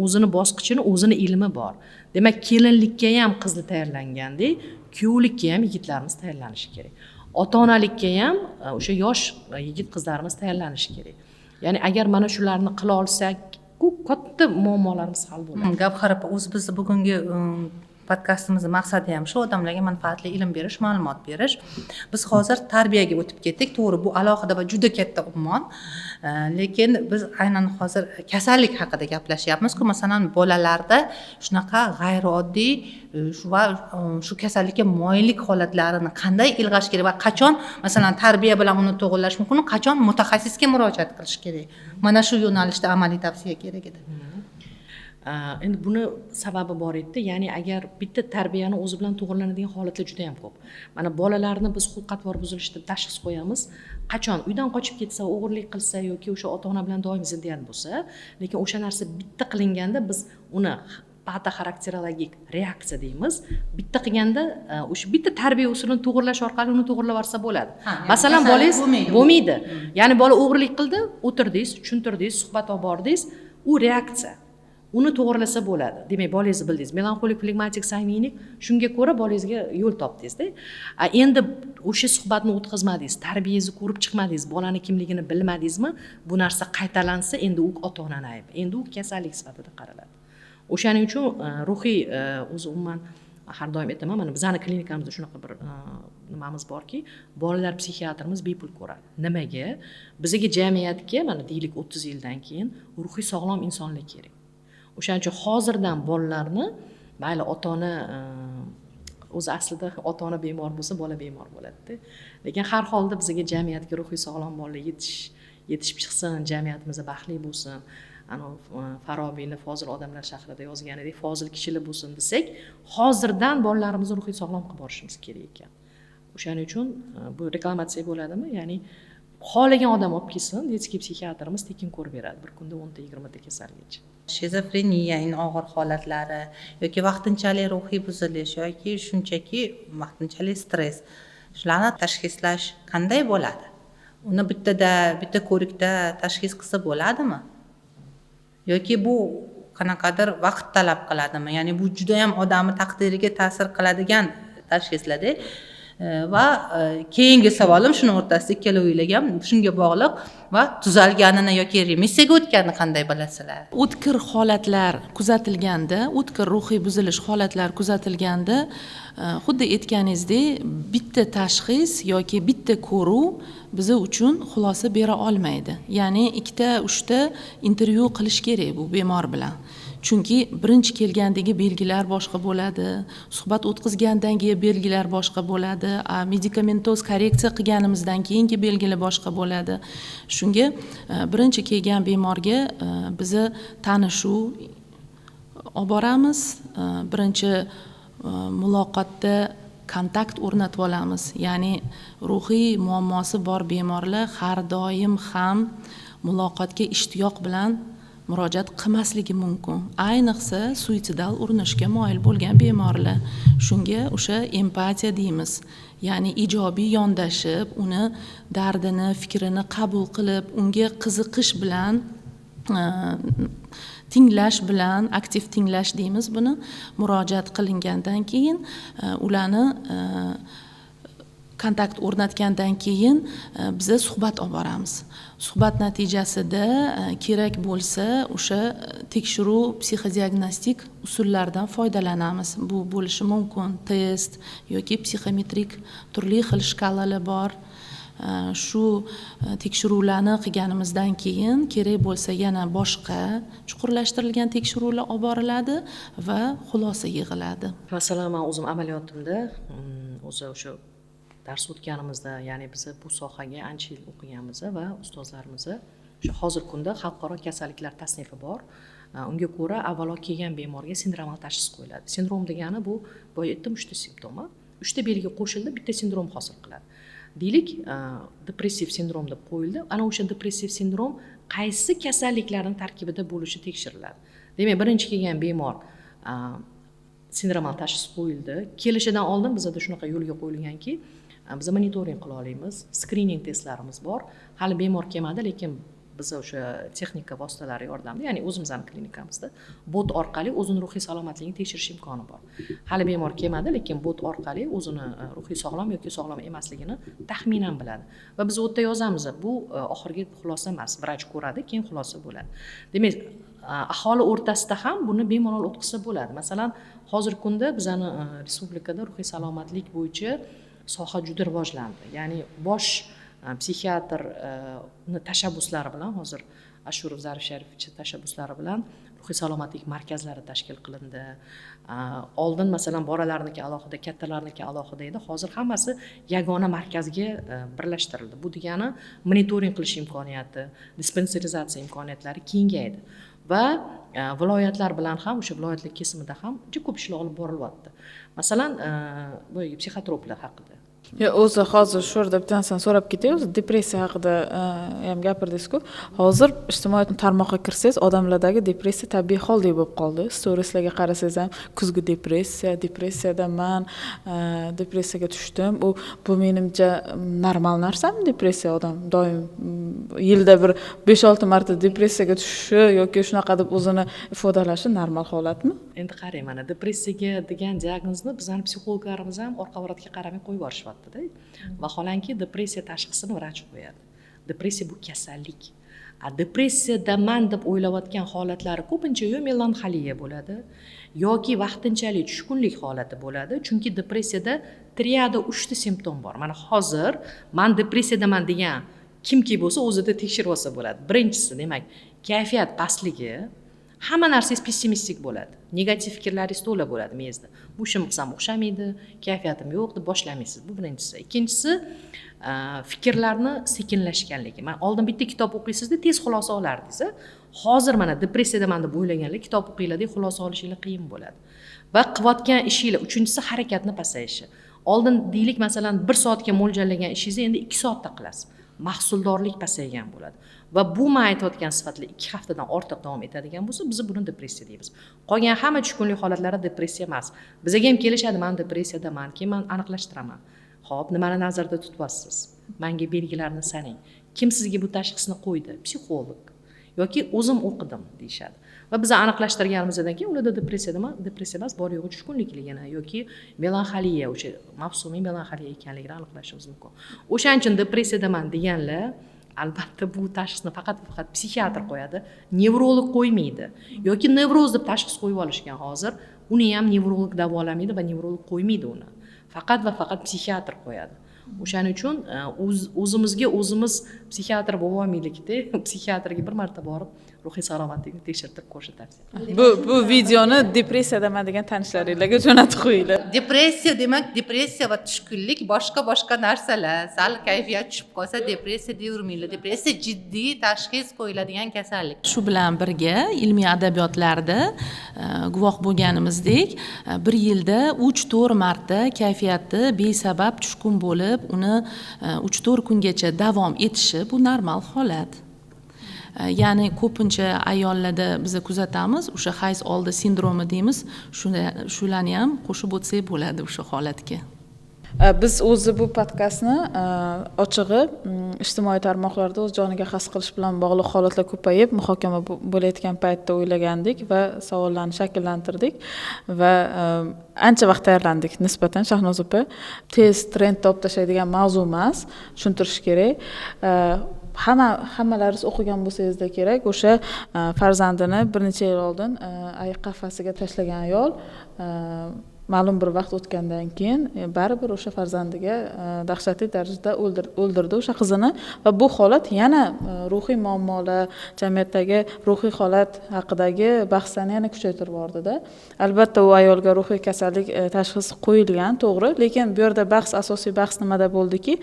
S1: o'zini bosqichini, o'zini ilmi bor. Demak, kelinlikka ham qizni tayyorlangandek, kuyovlikka ham yigitlarimiz tayyorlanishi kerak. Ota-onalikka ham o'sha yosh yigit qizlarimiz tayyorlanishi kerak. Ya'ni agar mana shularni qila olsak, katta muammolarimiz hal bo'ladi.
S4: Gavhar opa, o'zi bizni bugungi podkastimizni maqsadi ham shu, odamlarga manfaatli ilm berish, ma'lumot berish. Biz hozir tarbiyaga o'tib ketdik. To'g'ri, bu alohida va juda katta ummon. Lekin biz aynan hozir kasallik haqida gaplashyapmiz-ku. Masalan, bolalarda shunaqa g'ayrioddiy va shu kasallikka moyillik holatlarini qanday ilg'ash kerak va qachon, masalan, tarbiya bilan uni to'g'irlash mumkin, qachon mutaxassisga murojaat qilish kerak. Mana shu yo'nalishda amaliy tavsiya kerak edi.
S1: Endi buni sababi bor edi. Ya'ni agar bitta tarbiyani o'zi bilan to'g'irlanadigan holatlar juda ham ko'p. Mana bolalarni biz xulq-atvor buzilishi deb tashxis qo'yamiz. Qachon uydan qochib ketsa, o'g'irlik qilsa yoki o'sha ota-ona bilan doim ziddiyat bo'lsa, lekin o'sha narsa bitta qilinganda biz uni patoxarakterologik reaksiya deymiz. Bitta qilganda o'sha bitta tarbiya usulini to'g'irlash orqali uni to'g'irlab olsa bo'ladi. Masalan, bolangiz bo'lmaydi. Ya'ni bola o'g'irlik qildi, o'tirdingiz, tushuntirdingiz, suhbat olib bordingiz, u reaksiya. Uni to'g'irlasa bo'ladi. Demak, bolangizni bildingiz. Melanxolik, flegmatik, sangvinik, shunga ko'ra bolangizga yo'l topdingiz-da. Endi o'sha suhbatni o'tkazmadingiz, tarbiyangizni ko'rib chiqmadingiz, bolani kimligini bilmadingizmi? Bu narsa qaytalansa, endi u ota-onaning aybi. Endi u kasallik sifatida qaraladi. O'shaning uchun ruhiy o'zi umuman har doim aytaman, mana bizani klinikamizda shunaqa bir nimamiz borki, bolalar psixiatrimiz bepul ko'radi. Nimaga? Bizga jamiyatga mana deylik 30 yildan keyin ruhiy sog'lom insonlar kerak. O'shaning uchun hozirdan bolalarni mayli ota-ona o'zi aslida ota-ona bemor bo'lsa, bola bemor bo'ladi-da. Lekin har holda bizga jamiyatga ruhiy sog'lom bolalar yetishib chiqsin, jamiyatimiz baxtli bo'lsin. Farobiyni Fozil odamlar shahrida yozganidek fozil kishilar bo'lsin desak, hozirdan bolalarimizni ruhiy sog'lom qilib borishimiz kerak ekan. O'shaning uchun bu reklamatsiya bo'ladimi? Ya'ni xohlagan odam olib kelsin, detskiy psixiatrimiz tekin ko'rib beradi. Bir kunda 10-20 ta kasallikcha.
S4: Shizofreniya, og'ir holatlari yoki vaqtinchalik ruhiy buzilish yoki shunchaki vaqtinchalik stress, shularni tashxislash qanday bo'ladi? Uni bitta ko'rikda tashxis qilsa bo'ladimi? Yoki bu qanaqadir vaqt talab qiladimi? Ya'ni bu juda ham odamning taqdiriga ta'sir qiladigan tashxislarda. va keyingi savolim shuni o'rtasida ikkaloviyligi ham shunga bog'liq va tuzalganini yoki remissiyaga o'tganini qanday bilasizlar?
S3: o'tkir holatlar kuzatilganda, o'tkir ruhiy buzilish holatlar kuzatilganda, xuddi aytganingizdek, bitta tashxis yoki bitta ko'ruv bizi uchun xulosa bera olmaydi. Ya'ni 2-3 intervyu qilish kerak bu bemor bilan. Chunki birinchi kelgandagi belgilar boshqa bo'ladi, suhbat o'tkazgandan keyin belgilar boshqa bo'ladi, medikamentoz korreksiya qilganimizdan keyingi belgilar boshqa bo'ladi. Shunga birinchi kelgan bemorga bizni tanishuv olib boramiz. Birinchi muloqotda kontakt o'rnatib olamiz. Ya'ni ruhiy muammosi bor bemorlar har doim ham muloqotga ishtiyoq bilan murojaat qilmasligi mumkin. Ayniqsa suitsidal urinishga moyil bo'lgan bemorlar. Shunga o'sha empatiya deymiz. Ya'ni ijobiy yondashib, uni dardini, fikrini qabul qilib, unga qiziqish bilan tinglash bilan, aktiv tinglash deymiz buni, murojaat qilingandan keyin ularni kontakt o'rnatgandan keyin biza suhbat olib boramiz. Suhbat natijasida kerak bo'lsa o'sha tekshiruv psixodiagnostik usullardan foydalanamiz. Bu bo'lishi mumkin test yoki psixometrik turli xil shkalalar bor. Shu tekshiruvlarni qilganimizdan keyin kerak bo'lsa yana boshqa chuqurlashtirilgan tekshiruvlar olib boriladi va xulosa yig'iladi.
S1: Masalan, men o'zim amaliyotimda o'sha dars o'tganimizda, ya'ni biz bu sohaga ancha yil o'qiganmiz va ustozlarimiz o'sha hozirgi kunda xalqaro kasalliklar tasnifi bor. Unga ko'ra avvalo kelgan bemorga sindromal tashxis qo'yiladi. Sindrom degani bu boya aytdim 3 ta simptomi. 3 ta belgi qo'shildi, bitta sindrom hosil qiladi. Deylik, depressiv sindrom deb qo'yildi. Ana o'sha depressiv sindrom qaysi kasalliklarning tarkibida bo'lishi tekshiriladi. Demak, birinchi kelgan bemor sindromal tashxis qo'yildi. Kelishidan oldin bizda shunaqa yo'lga qo'yilganki, biz monitoring qila olamiz, skrining testlarimiz bor. Hali bemor kelmadi, lekin biz o'sha texnika vositalari yordamida, ya'ni o'zimizning klinikamizda bot orqali o'zini ruhiy salomatligini tekshirish imkoni bor. Hali bemor kelmadi, lekin bot orqali o'zini ruhiy sog'lom yoki sog'lom emasligini taxminan biladi. Va biz u yerda yozamiz, bu oxirgi xulosa emas, vrach ko'radi, keyin xulosa bo'ladi. Demak, aholi o'rtasida ham buni bemalol o'tkazsa bo'ladi. Masalan, hozirgi kunda bizani respublikada ruhiy salomatlik bo'yicha soha juda rivojlandi. Ya'ni bosh psixiatr tashabbuslari bilan hozir Ashurov Zarif Sharifovich tashabbuslari bilan ruhiy salomatlik markazlari tashkil qilindi. Oldin masalan bolalarniki alohida, kattalarniki alohida edi. Hozir hammasi yagona markazga birlashtirildi. Bu degani monitoring qilish imkoniyati, dispanserizatsiya imkoniyatlari kengaydi. Va viloyatlar bilan ham o'sha viloyatlik kesimida ham juda ko'p ishlar olib borilyapti. Masalan, bu psixotroplar haqida.
S2: O'zi hozir shu yerda bitta narsani so'rab ketay, o'zi depressiya haqida ham gapirdingiz-ku. Hozir ijtimoiy tarmoqqa kirsangiz, odamlardagi depressiya tabiiy holdek bo'lib qoldi. Storieslarga qarasangiz ham kuzgi depressiyadaman, depressiyaga tushdim. Bu menimcha normal narsami depressiya? Odam doim yilda bir 5-6 marta depressiyaga tushishi yoki shunaqa deb o'zini ifodalashi normal holatmi?
S1: Endi qarang, mana depressiyaga degan diagnozni bizning psixologlarimiz ham orqa-varatga qaramay qo'yib yuborishibdi. Vaholanki depressiya tashxisini vrach qo'yadi. Depressiya bu kasallik. Depressiyadaman deb o'ylayotgan holatlari ko'pincha yo melanxoliya bo'ladi yoki vaqtinchalik tushkunlik holati bo'ladi. Chunki depressiyada triada 3 ta simptom bor. Mana hozir men depressiyadaman degan kimki bo'lsa o'zida tekshirib olsa bo'ladi. Birinchisi, demak, kayfiyat pastligi, hamma narsangiz pessimistik bo'ladi. Negativ fikrlaringiz to'la bo'ladi miyangizda. Bu ishim qilsam o'xshamaydi, kayfiyatim yo'q deb boshlamaysiz. Bu birinchisi. Ikkinchisi, fikrlarni sekinlashganligi. Men oldin bitta kitob o'qiysizda tez xulosa olardingiz. Hozir mana depressiyadaman deb o'ylaganlar kitob o'qiylarda xulosa olishingiz qiyin bo'ladi. Va qilayotgan ishinglar, uchinchisi harakatni pasayishi. Oldin deylik masalan 1 soatga mo'ljallagan ishingizni endi 2 soatda qilasiz. Mahsuldorlik pasaygan bo'ladi. Va bu men aytayotgan sifatlar 2 haftadan ortiq davom etadigan bo'lsa, biz buni depressiya deymiz. Qolgan hamma tushkunlik holatlari depressiya emas. Bizga ham kelishadi, men depressiyadaman, keyin men aniqlashtiraman. Xo'p, nimani nazarda tutyapsiz? Menga belgilarni sanang. Kim sizga bu tashxisni qo'ydi? Psixolog yoki o'zim o'qidim deyishadi. Va biz aniqlashtirganimizdan keyin ularda depressiya emas, bor yo'g'i tushkunlikligini yoki melanxoliya, o'sha mavsumiy melanxoliya ekanligini aniqlashimiz mumkin. O'shaning uchun depressiyadaman deganlar albatta bu tashxisni faqat psixiatr qo'yadi, nevrolog qo'ymaydi. Yoki nevroz deb tashxis qo'yib olishgan hozir, uni ham nevrolog davolamaydi va nevrolog qo'ymaydi uni. Faqat va faqat psixiatr qo'yadi. O'shaning uchun o'zimizga o'zimiz psixiatr bo'lolmaylikda, psixiatrga bir marta borib ruhiy salomatlikni tekshirtirib ko'rishni tavsiya etaman.
S2: Bu videoni depressiyadaman degan tanishlaringlarga jo'natib qo'yinglar.
S4: Depressiya demak, depressiya va tushkunlik boshqa narsalar. Sal kayfiyat tushib qolsa depressiya deyavermanglar. Depressiya jiddiy tashxis qo'yiladigan kasallik.
S3: Shu bilan birga ilmiy adabiyotlarda guvoh bo'lganimizdek, bir yilda 3-4 marta kayfiyati besabab tushkun bo'lib, uni 3-4 kungacha davom etishi bu normal holat. Ya'ni ko'pincha ayollarda biz kuzatamiz, o'sha hayz oldi sindromi deymiz, shularni ham qo'shib o'tsak bo'ladi o'sha holatga.
S2: Biz o'zi bu podkastni ochig'i ijtimoiy tarmoqlarda o'z joniga xas qilish bilan bog'liq holatlar ko'payib, muhokama bo'layotgan paytda o'ylagandik va savollarni shakllantirdik va ancha vaqt tayyorlandik nisbatan. Shahnoz opa, tez trend topib tashlaydigan mavzu emas, tushuntirish kerak. Hammalaringiz o'qigan bo'lsangizda kerak, o'sha farzandini bir necha yil oldin ayiq qafasiga tashlagan ayol ma'lum bir vaqt o'tgandan keyin baribir o'sha farzandiga dahshatli darajada o'ldirdi o'sha qizini va bu holat yana ruhiy muammolar, jamiyatdagi ruhiy holat haqidagi bahslarni yana kuchaytirib yubordida. Albatta u ayolga ruhiy kasallik tashxisi qo'yilgan, to'g'ri, lekin bu yerda asosiy bahs nimada bo'ldiki,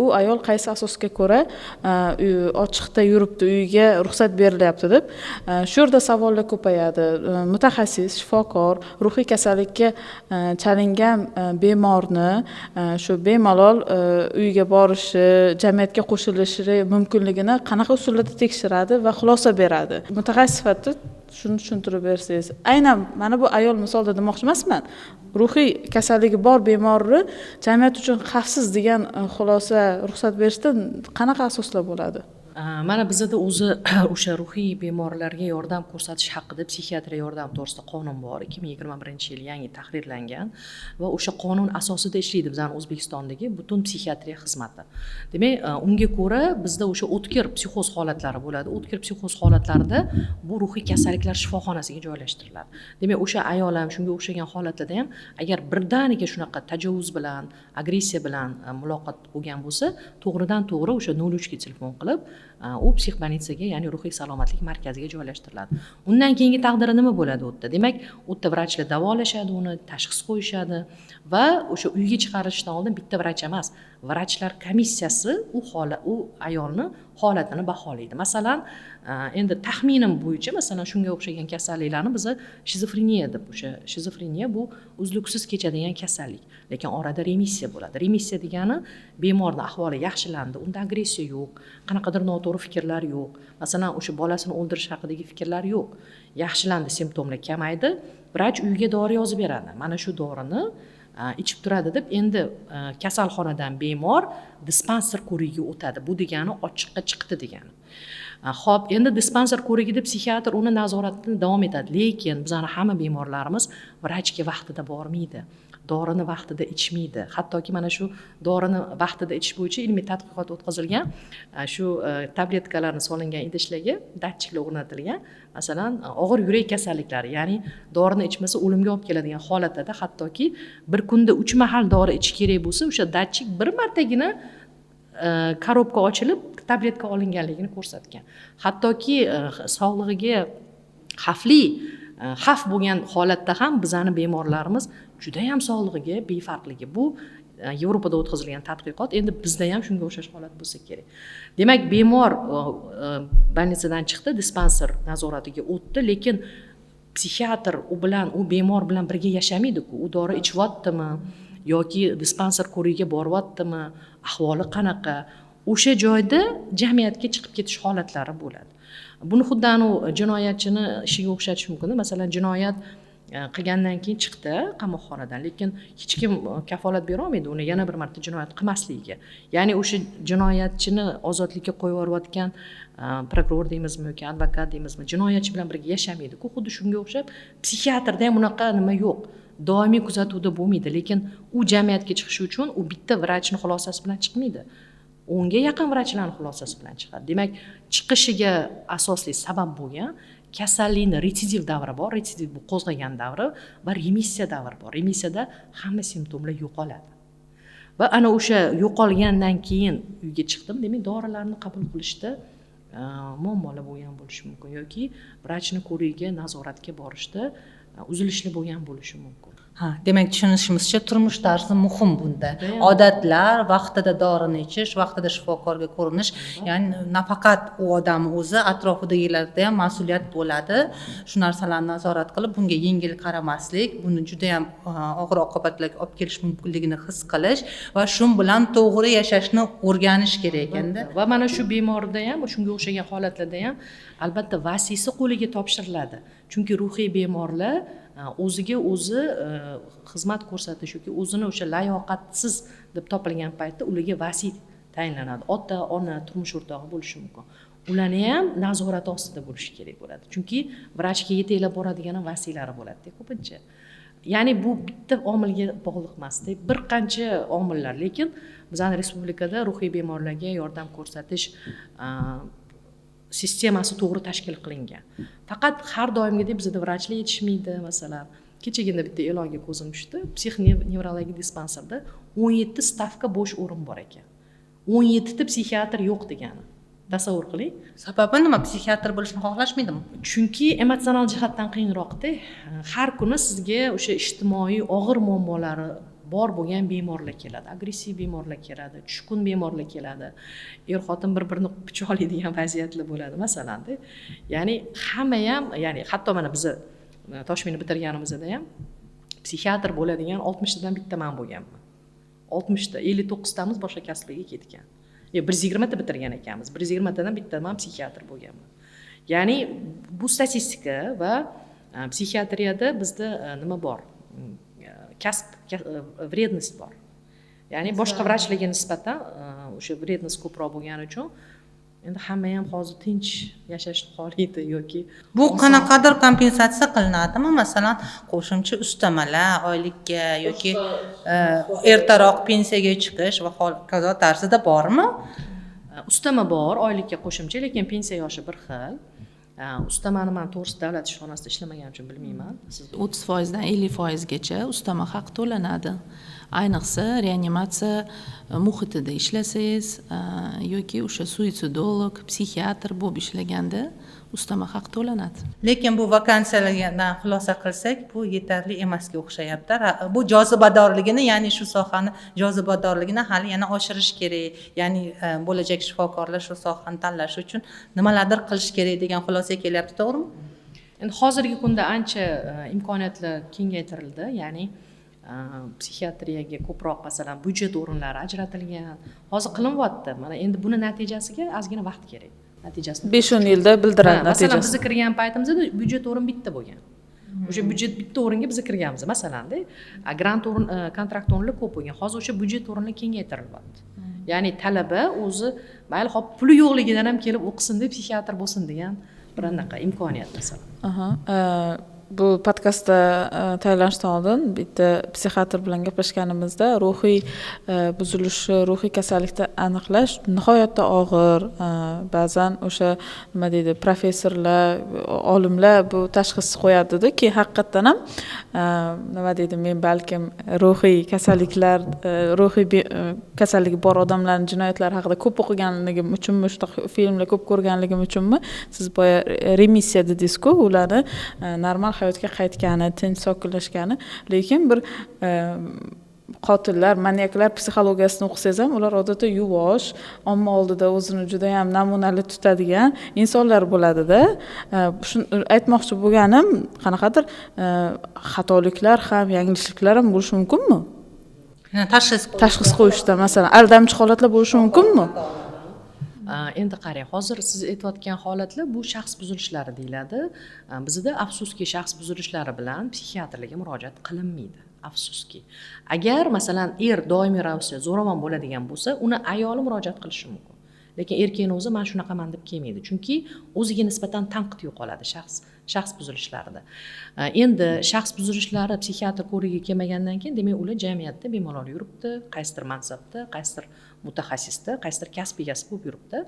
S2: u ayol qaysi asosga ko'ra ochiqda yuribdi, uyiga ruxsat berilyapti deb. Shu yerda savollar ko'payadi. Mutaxassis, shifokor ruhiy kasallikka chalingan bemorni shu bemalol uyiga borishi, jamiyatga qo'shilishi mumkinligini qanaqa usullarda tekshiradi va xulosa beradi. Mutaxassis sifatida shuni tushuntirib bersangiz. Aynan mana bu ayol misolida demoqchi emasman. Ruhiy kasalligi bor bemorni jamiyat uchun xavfsiz degan xulosa ruxsat berishda qanaqa asoslar bo'ladi?
S1: Mana bizda o'zi o'sha ruhiy bemorlarga yordam ko'rsatish haqida psixiatriya yordam to'g'risida qonun bor. 2021-yil yangi tahrirlangan va o'sha qonun asosida ishlaydi bizning O'zbekistondagi butun psixiatriya xizmati. Demak, unga ko'ra bizda o'sha o'tkir psixoz holatlari bo'ladi. O'tkir psixoz holatlarida bu ruhiy kasalliklar shifoxonasiga joylashtiriladi. Demak, o'sha ayol ham shunga o'xshagan holatda ham agar birdaniga shunaqa tajovuz bilan, agressiya bilan muloqot bo'lgan bo'lsa, to'g'ridan to'g'ri o'sha 03 ga telefon qilib u psixbanitsaga, ya'ni ruhiy salomatlik markaziga joylashtiriladi. Undan keyingi taqdiri nima bo'ladi u yerda? Demak, u yerda vrachlar davolashadi, uni tashxis qo'yishadi va o'sha uyga chiqarishdan oldin bitta vrach emas, vrachlar komissiyasi u ayolni holatini baholaydi. Masalan, endi taxminim bo'yicha, masalan, shunga o'xshagan kasalliklarni biz shizofreniya deb, o'sha shizofreniya bu uzluksiz kechadigan kasallik, lekin orada remissiya bo'ladi. Remissiya degani bemorning ahvoli yaxshilandi, unda agressiya yo'q, qanaqadir noto'g'ri fikrlar yo'q. Masalan, o'sha bolasini o'ldirish haqidagi fikrlar yo'q. Yaxshilandi, simptomlar kamaydi, vrach uyiga dori yozib beradi. Mana shu dorini ichib turadi deb endi kasalxonadan bemor dispanser ko'rigiga o'tadi. Bu degani ochiqqa chiqdi degani. Xo'p, endi dispanser ko'rigida psixiatr uni nazoratini davom etadi, lekin bizning hamma bemorlarimiz vrachga vaqtida bormaydi. Dorini vaqtida ichmaydi. Hattoki mana shu dorini vaqtida ichish bo'yicha ilmiy tadqiqot o'tkazilgan. Shu tabletkalarni solingan idishlarga datchiklar o'rnatilgan. Masalan, og'ir yurak kasalliklari, ya'ni dorini ichmasa o'limga olib keladigan holatda hattoki bir kunda 3 mahal dori ichish kerak bo'lsa, o'sha datchik bir martagina korobka ochilib tabletka olinganligini ko'rsatgan. Hattoki sog'lig'iga xavf bo'lgan holatda ham bizning bemorlarimiz juda ham sog'lig'iga befarqligi. Bu Yevropada o'tkazilgan tadqiqot, endi bizda ham shunga o'xshash holat bo'lsa kerak. Demak, bemor больницаdan chiqdi, dispanser nazoratiga o'tdi, lekin psixiatr u bemor bilan birga yashamaydi-ku. U dori ichyaptimi yoki dispanser ko'rigiga boryaptimi, ahvoli qanaqa? O'sha joyda jamiyatga chiqib ketish holatlari bo'ladi. Buni xuddi jinoyatchini ishiga o'xshatish mumkin. Masalan, jinoyat qilgandan keyin chiqdi qamoqxonadan, lekin hech kim kafolat bera olmaydi uni yana bir marta jinoyat qilmasligiga. Ya'ni o'sha jinoyatchini ozodlikka qo'yib yuborayotgan prokuror deymizmi yoki advokat deymizmi, jinoyatchi bilan birga yashamaydi-ku. Xuddi shunga o'xshab psixiatrda ham unaqa nima yo'q. Doimiy kuzatuvda bo'lmaydi, lekin u jamiyatga chiqishi uchun u bitta vrachning xulosasi bilan chiqmaydi. 10 ga yaqin vrachlarning xulosasi bilan chiqadi. Demak, chiqishiga asosli sabab bo'lgan kasallikning retsidiv davri bor, retsidiv bu qo'zg'agan davri va remissiya davri bor. Remissiyada hamma simptomlar yo'qoladi. Va ana o'sha yo'qolgandan keyin uyga chiqdim, demak dorilarni qabul qilishda muammolar bo'lgan bo'lishi mumkin yoki vrachni ko'rigiga, nazoratga borishda uzilishli bo'lgan bo'lishi mumkin.
S4: Ha, demak tushunishimizcha turmush tarzi muhim bunda. Odatlar, vaqtida dorini ichish, vaqtida shifokorga ko'rinish, ya'ni nafaqat u odam o'zi, atrofidagilarda ham mas'uliyat bo'ladi. Shu narsalarni nazorat qilib, bunga yengil qaramaslik, buni juda ham og'ir oqibatlarga olib kelish mumkinligini his qilish va shu bilan to'g'ri yashashni o'rganish kerak ekanda.
S1: Va mana shu bemorda ham, shunga o'xshagan holatlarda ham albatta vasiysi qo'liga topshiriladi. Chunki ruhiy bemorlar o'ziga o'zi xizmat ko'rsatish yoki o'zini o'sha layoqatsiz deb topilgan paytda ularga vasiy tayinlanadi. Ota, ona, turmush o'rtog'i bo'lishi mumkin. Ularni ham nazorat ostida bo'lishi kerak bo'ladi. Chunki vrachga yetaklab boradigan vasiylari bo'ladi ko'pincha. Ya'ni bu bitta omilga bog'liq emasda, bir qancha omillar, lekin bizning respublikada ruhiy bemorlarga yordam ko'rsatish sistemasi to'g'ri tashkil qilingan. Faqat har doimgidek bizda vrachlar yetishmaydi, masalan. Kechagina bitta e'longa ko'zim tushdi. Psixnevrologik dispanserda 17 stavka bo'sh o'rin bor ekan. 17 ta psixiatr yo'q degani. Tasavvur qiling.
S4: Sababi nima? Psixiatr bo'lishni xohlashmaydimi?
S1: Chunki emotsional jihatdan qiyinroqda. Har kuni sizga o'sha ijtimoiy og'ir muammolari bor bo'lgan bemorlar keladi, agressiv bemorlar keladi, tushkun bemorlar keladi, xotin bir-birini pichoqlaydigan vaziyatlar bo'ladi masalanda. Ya'ni hamma ham, ya'ni hatto mana biz Toshkentni bitirganimizda ham psixiatr bo'ladigan 60 tadan bitta men bo'lganman. 60 ta, 59 tamiz boshqa kasblarga ketgan. 120 ta bitirgan ekanmiz. 120 tadan bitta men psixiatr bo'lganman. Ya'ni bu statistika va psixiatriyada bizda nima bor? Kasb, vrednost bor. Ya'ni boshqa vrachlarga nisbatan o'sha vrednost ko'proq bo'lgani uchun endi hamma ham hozir tinch yashashni xohlaydi yoki
S4: bu qanaqadir kompensatsiya qilinadimi? Masalan, qo'shimcha ustamalar oylikka yoki ertaroq pensiyaga chiqish va hokazo tarzida bormi?
S1: Ustama bor, oylikka qo'shimcha, lekin pensiya yoshi bir xil. Ustamani men to'g'risi davlat ishxonasida ishlamagan uchun bilmayman.
S3: 30% dan 50% gacha ustama haq to'lanadi. Ayniqsa reanimatsiya muhitida ishlasangiz yoki o'sha suitsidolog, psixiatr bo'lib ishlaganda ustama haq to'lanadi.
S4: Lekin bu vakansiyalardan xulosa qilsak, bu yetarli emasga o'xshayapti. Bu jozibadorligini, ya'ni shu sohani jozibadorligini hali yana oshirish kerak. Ya'ni bo'lajak shifokorlar shu sohani tanlash uchun nimalardir qilish kerak degan xulosaga kelyapti, to'g'rimi?
S1: Endi hozirgi kunda ancha imkoniyatlar kengaytirildi, ya'ni psixiatriyaga ko'proq masalan byudjet o'rinlari ajratilgan. Hozir qilinyapti. Mana endi buni natijasiga ozgina vaqt kerak. Natijasini
S2: 5-10 yilda bildiradi natijasini.
S1: Masalan, biz kirgan paytimizda byudjet o'rin bitta bo'lgan. O'sha byudjet bitta o'ringa biz kirganmiz, masalanda. Grant o'rin, kontrakt o'rinlar ko'p bo'lgan. Hozir o'sha byudjet o'rinlar kengaytirilyapti. Ya'ni talaba o'zi mayli hop puli yo'qligidan ham kelib o'qisin deb psixiatr bo'lsin degan bir anaqa imkoniyat masalan.
S2: Bu podkastda tayyorlanishdan oldin bitta psixiatr bilan gaplashganimizda ruhiy buzilishi, ruhiy kasallikni aniqlash nihoyatda og'ir. Ba'zan o'sha nima deydi, professorlar, olimlar bu tashxisni qo'yadi-ki, haqiqatdan ham nima deydi, men balkim ruhiy kasalliklar, ruhiy kasalligi bor odamlarning jinoyatlari haqida ko'p o'qiganligim uchunmi, shunaqa filmlar ko'p ko'rganligim uchunmi, siz boya remissiya dedingiz-ku, ularni normal hayotga qaytgani, tinch sokinlashgani, lekin bir qotillar, maniaklar psixologiyasini o'qisangiz ham ular odatda yuvosh, omma oldida o'zini juda ham namunali tutadigan insonlar bo'ladi-da. Shuni aytmoqchi bo'lganim, qanaqadir xatoliklar ham, yanglishliklar ham bo'lishi mumkinmi?
S4: Tashxis
S2: qo'yishda masalan aldamchi holatlar bo'lishi mumkinmi?
S1: Endi qarang, hozir siz aytayotgan holatlar bu shaxs buzilishlari deyiladi. Bizda afsuski shaxs buzilishlari bilan psixiatrlarga murojaat qilinmaydi. Afsuski. Agar masalan doimiy ravishda zo'ravon bo'ladigan bo'lsa, uni ayoli murojaat qilishi mumkin. Lekin erkakning o'zi men shunaqaman deb kelmaydi. Chunki o'ziga nisbatan tanqid yo'qoladi shaxs buzilishlarida. Endi shaxs buzilishlari psixiatr ko'rigiga kelmagandan keyin, demak, ular jamiyatda bemalol yuribdi, qaysidir mansabda, qaysidir mutaxassisda, qaysidir kasb egasi bo'lib yuribdi.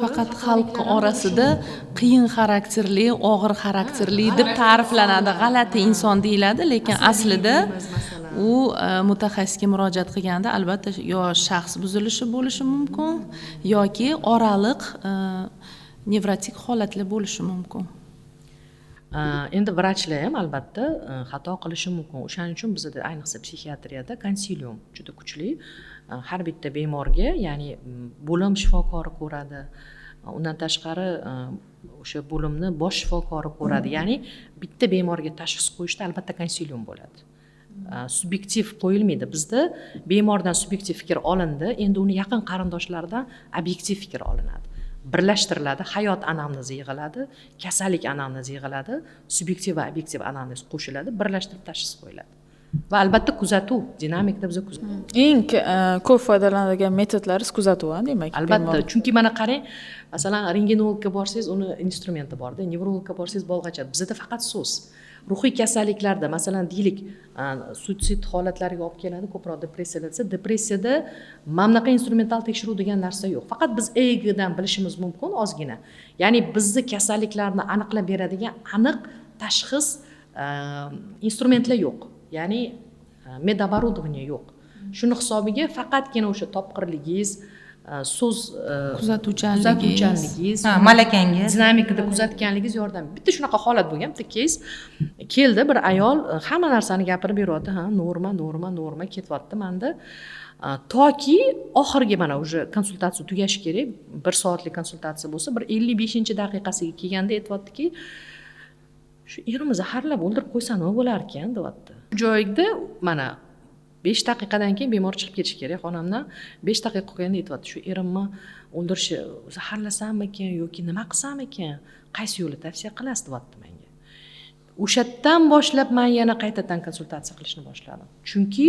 S3: Faqat xalq orasida qiyin xarakterli, og'ir xarakterli deb ta'riflanadi, g'alati inson deyiladi, lekin aslida u mutaxassisga murojaat qilganda albatta yo shaxs buzilishi bo'lishi mumkin yoki oraliq nevrotik holatlar bo'lishi mumkin.
S1: Endi vrachlar ham albatta xato qilishi mumkin. O'shaning uchun bizda ayniqsa psixiatriyada konsilium juda kuchli. Har bitta bemorga, ya'ni bo'lim shifokori ko'radi. Undan tashqari o'sha bo'limni bosh shifokori ko'radi. Ya'ni bitta bemorga tashxis qo'yishda albatta konsilium bo'ladi. Subyektiv qo'yilmaydi. Bizda bemordan subyektiv fikr olindi, endi uni yaqin qarindoshlaridan obyektiv fikr olinadi. Birlashtiriladi, hayot anamnezi yig'iladi, kasallik anamnezi yig'iladi, subyektiv va obyektiv anamnez qo'shiladi, birlashtirib tashxis qo'yiladi. Va albatta kuzatuv, dinamikda biz kuzatuv.
S2: Eng ko'p foydalanadigan metodlaringiz kuzatuv, demak.
S1: Albatta, chunki mana qarang, masalan, rentgenologga borsangiz, uni instrumenti borda, nevrologga borsangiz bolg'acha. Bizda faqat so'z. Ruhiy kasalliklarda, masalan, deylik, suitsid holatlariga olib keladi, ko'proq depressiya desa, depressiyada mana bunaqa instrumental tekshiruv degan narsa yo'q. Faqat biz EEGdan bilishimiz mumkin ozgina. Ya'ni bizni kasalliklarni aniqlab beradigan aniq tashxis instrumentlar yo'q. Ya'ni medobорудование yo'q. Shuni hisobiga faqatgina o'sha topqirligingiz, so'z kuzatuvchanligingiz,
S4: malakangiz,
S1: dinamikada kuzatganligingiz yordam. Bitta shunaqa holat bo'lgan, bitta keys keldi, bir ayol hamma narsani gapirib beryapti, norma ketyapti menda. Toki oxirgi mana уже konsultatsiya tugashi kerak, 1 soatlik konsultatsiya bo'lsa, bir 55-daqiqasiga kelganda aytayaptiki, shu erimni zaharlab o'ldirib qo'ysa nima bo'lar ekan, deyapti. Joyda mana 5 daqiqadan keyin bemor chiqib ketishi kerak xonamdan. 5 daqiqa qolganda aytayapti, shu erimni o'ldirishni zaharlasammikan yoki nima qilsamikan, qaysi yo'lni tavsiya qilasiz, deyapti menga. O'shadan boshlab men yana qaytadan konsultatsiya qilishni boshladim. Chunki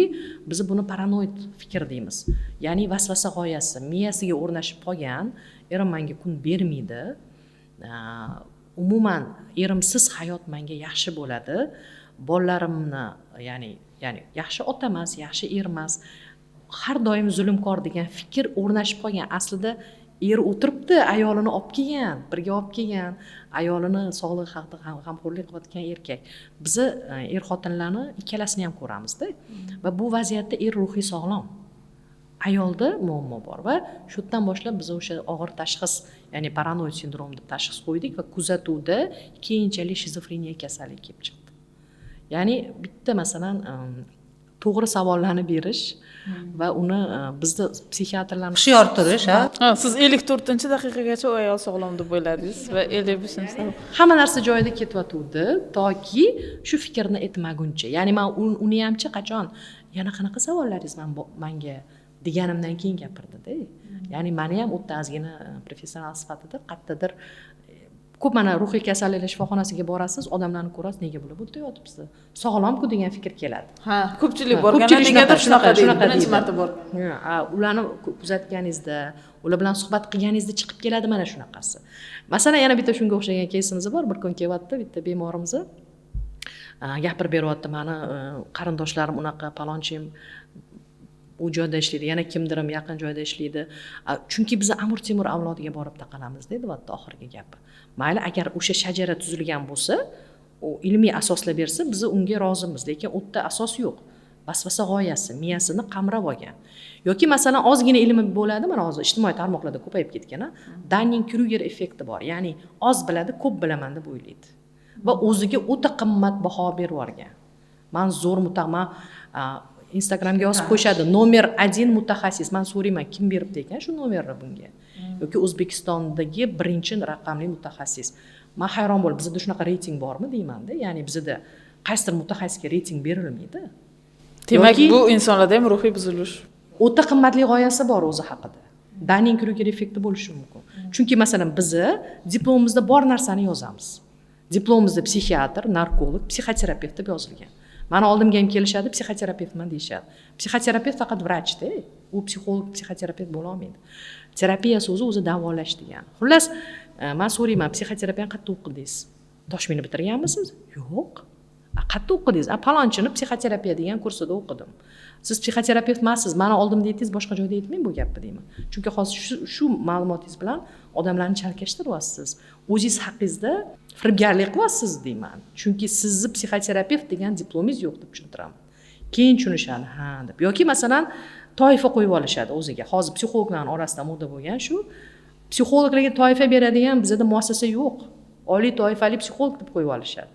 S1: biz buni paranoid fikr deymiz. Ya'ni vasvasa g'oyasi miyasiga o'rnashib qolgan, erim menga kun bermaydi. Umuman erimsiz hayot menga yaxshi bo'ladi. Bolalarimni, ya'ni yaxshi ota emas, yaxshi er emas, har doim zulmkor degan fikr o'rnashib qolgan. Aslida er o'tiribdi, ayolini olib kelgan, birga olib kelgan, ayolini sog'lig'i haqida g'amxo'rlik qilayotgan erkak. Biz er xotinlarni ikkalasini ham ko'ramizda. Va bu vaziyatda er ruhiy sog'lom. Ayolda muammo bor va shu yerdan boshlab biz o'sha og'ir tashxis, ya'ni paranoid sindrom deb tashxis qo'ydik va kuzatuvda keyinchalik shizofreniya kasalligi kelib chiqdi. Ya'ni bitta masalan to'g'ri savollarni berish va uni bizda psixiatrlar
S4: hushyor turish,
S2: siz 54-daqiqagacha u ayol sog'lom deb o'yladingiz va 55-da
S1: hamma narsa joyida ketyotgandi toki shu fikrni aytmaguncha. Ya'ni men uni hamchi qachon yana qanaqa savollaringiz menga deganimdan keyin gapirdi-da. Ya'ni meni ham o'tda ozgina professional sifatida qayerdadir ko'p mana ruhiy kasalliklar shifoxonasiga borasiz, odamlarni ko'rasiz, nega bular bu yerda yotibsiz? Sog'lom-ku degan fikr keladi.
S2: Ko'pchilik borganda negadir shunaqa deydi. Birinchi marta borgan.
S1: Ularni kuzatganingizda, ular bilan suhbat qilganingizda chiqib keladi mana shunaqasi. Masalan, yana bitta shunga o'xshagan keysimiz bor. Bir kun kelyapti bitta bemorimiz gapirib beryapti, meni qarindoshlarim unaqa, palonchim u joyda ishlaydi, yana kimdirim yaqin joyda ishlaydi. Chunki biz Amir Temur avlodiga borib taqalamiz deydi, deyapti oxirgi gapi. Mayli, agar o'sha shajara tuzilgan bo'lsa, u ilmiy asoslab bersa, biz unga rozimiz, lekin u yerda asos yo'q. Vasvasa g'oyasi miyasini qamrab olgan. Yoki masalan ozgina ilmi bo'ladi, mana hozir ijtimoiy tarmoqlarda ko'payib ketgan, Dunning-Kruger effekti bor. Ya'ni oz biladi, ko'p bilaman deb o'ylaydi. Va o'ziga o'ta qimmat baho berib yuborgan. Men zo'r mutaxassis, Instagramga yozib qo'yishadi, nomer 1 mutaxassis. Men so'rayman, kim beribdi ekan shu nomerni bunga? Yoki O'zbekistondagi birinchi raqamli mutaxassis. Men hayron bo'lib, bizda shunaqa reyting bormi deyman-da. Ya'ni bizda qaysidir mutaxassisga reyting berilmaydi.
S2: Demak, bu insonlarda ham ruhiy buzilish.
S1: O'ta qimmatli g'oyasi bor o'zi haqida. Dunning-Kruger effekti bo'lishi mumkin. Chunki masalan bizni diplomimizda bor narsani yozamiz. Diplomimizda psixiatr, narkolog, psixoterapevt deb yozilgan. Mani oldimga ham kelishadi, psixoterapevtman deyishadi. Psixoterapevt faqat vrachda, u psixolog, psixoterapevt bo'la olmaydi. Terapiya so'zi o'zi davolash degani. Xullas, men so'rayman, psixoterapiyani qayerda o'qidingiz? Toshkentni bitirganmisiz? Yo'q. Qayerda o'qidingiz? Palonchini psixoterapiya degan kursida o'qidim. Siz psixoterapevt emassiz, mani oldimda aytdingiz, boshqa joyda aytmang bu gapni deyman. Chunki hozir shu ma'lumotingiz bilan odamlarni chalkashtiryapsiz. O'zingiz haqingizda firibgarlik qilyapsiz deyman. Chunki sizni psixoterapevt degan diplomingiz yo'q deb tushuntiraman. Keyin tushunishadi, ha deb. Yoki masalan, toifa qo'yib olishadi o'ziga. Hozir psixologlarning orasida moda bo'lgan shu. Psixologlarga toifa beradigan bizda muassasa yo'q. Oliy toifali psixolog deb qo'yib olishadi.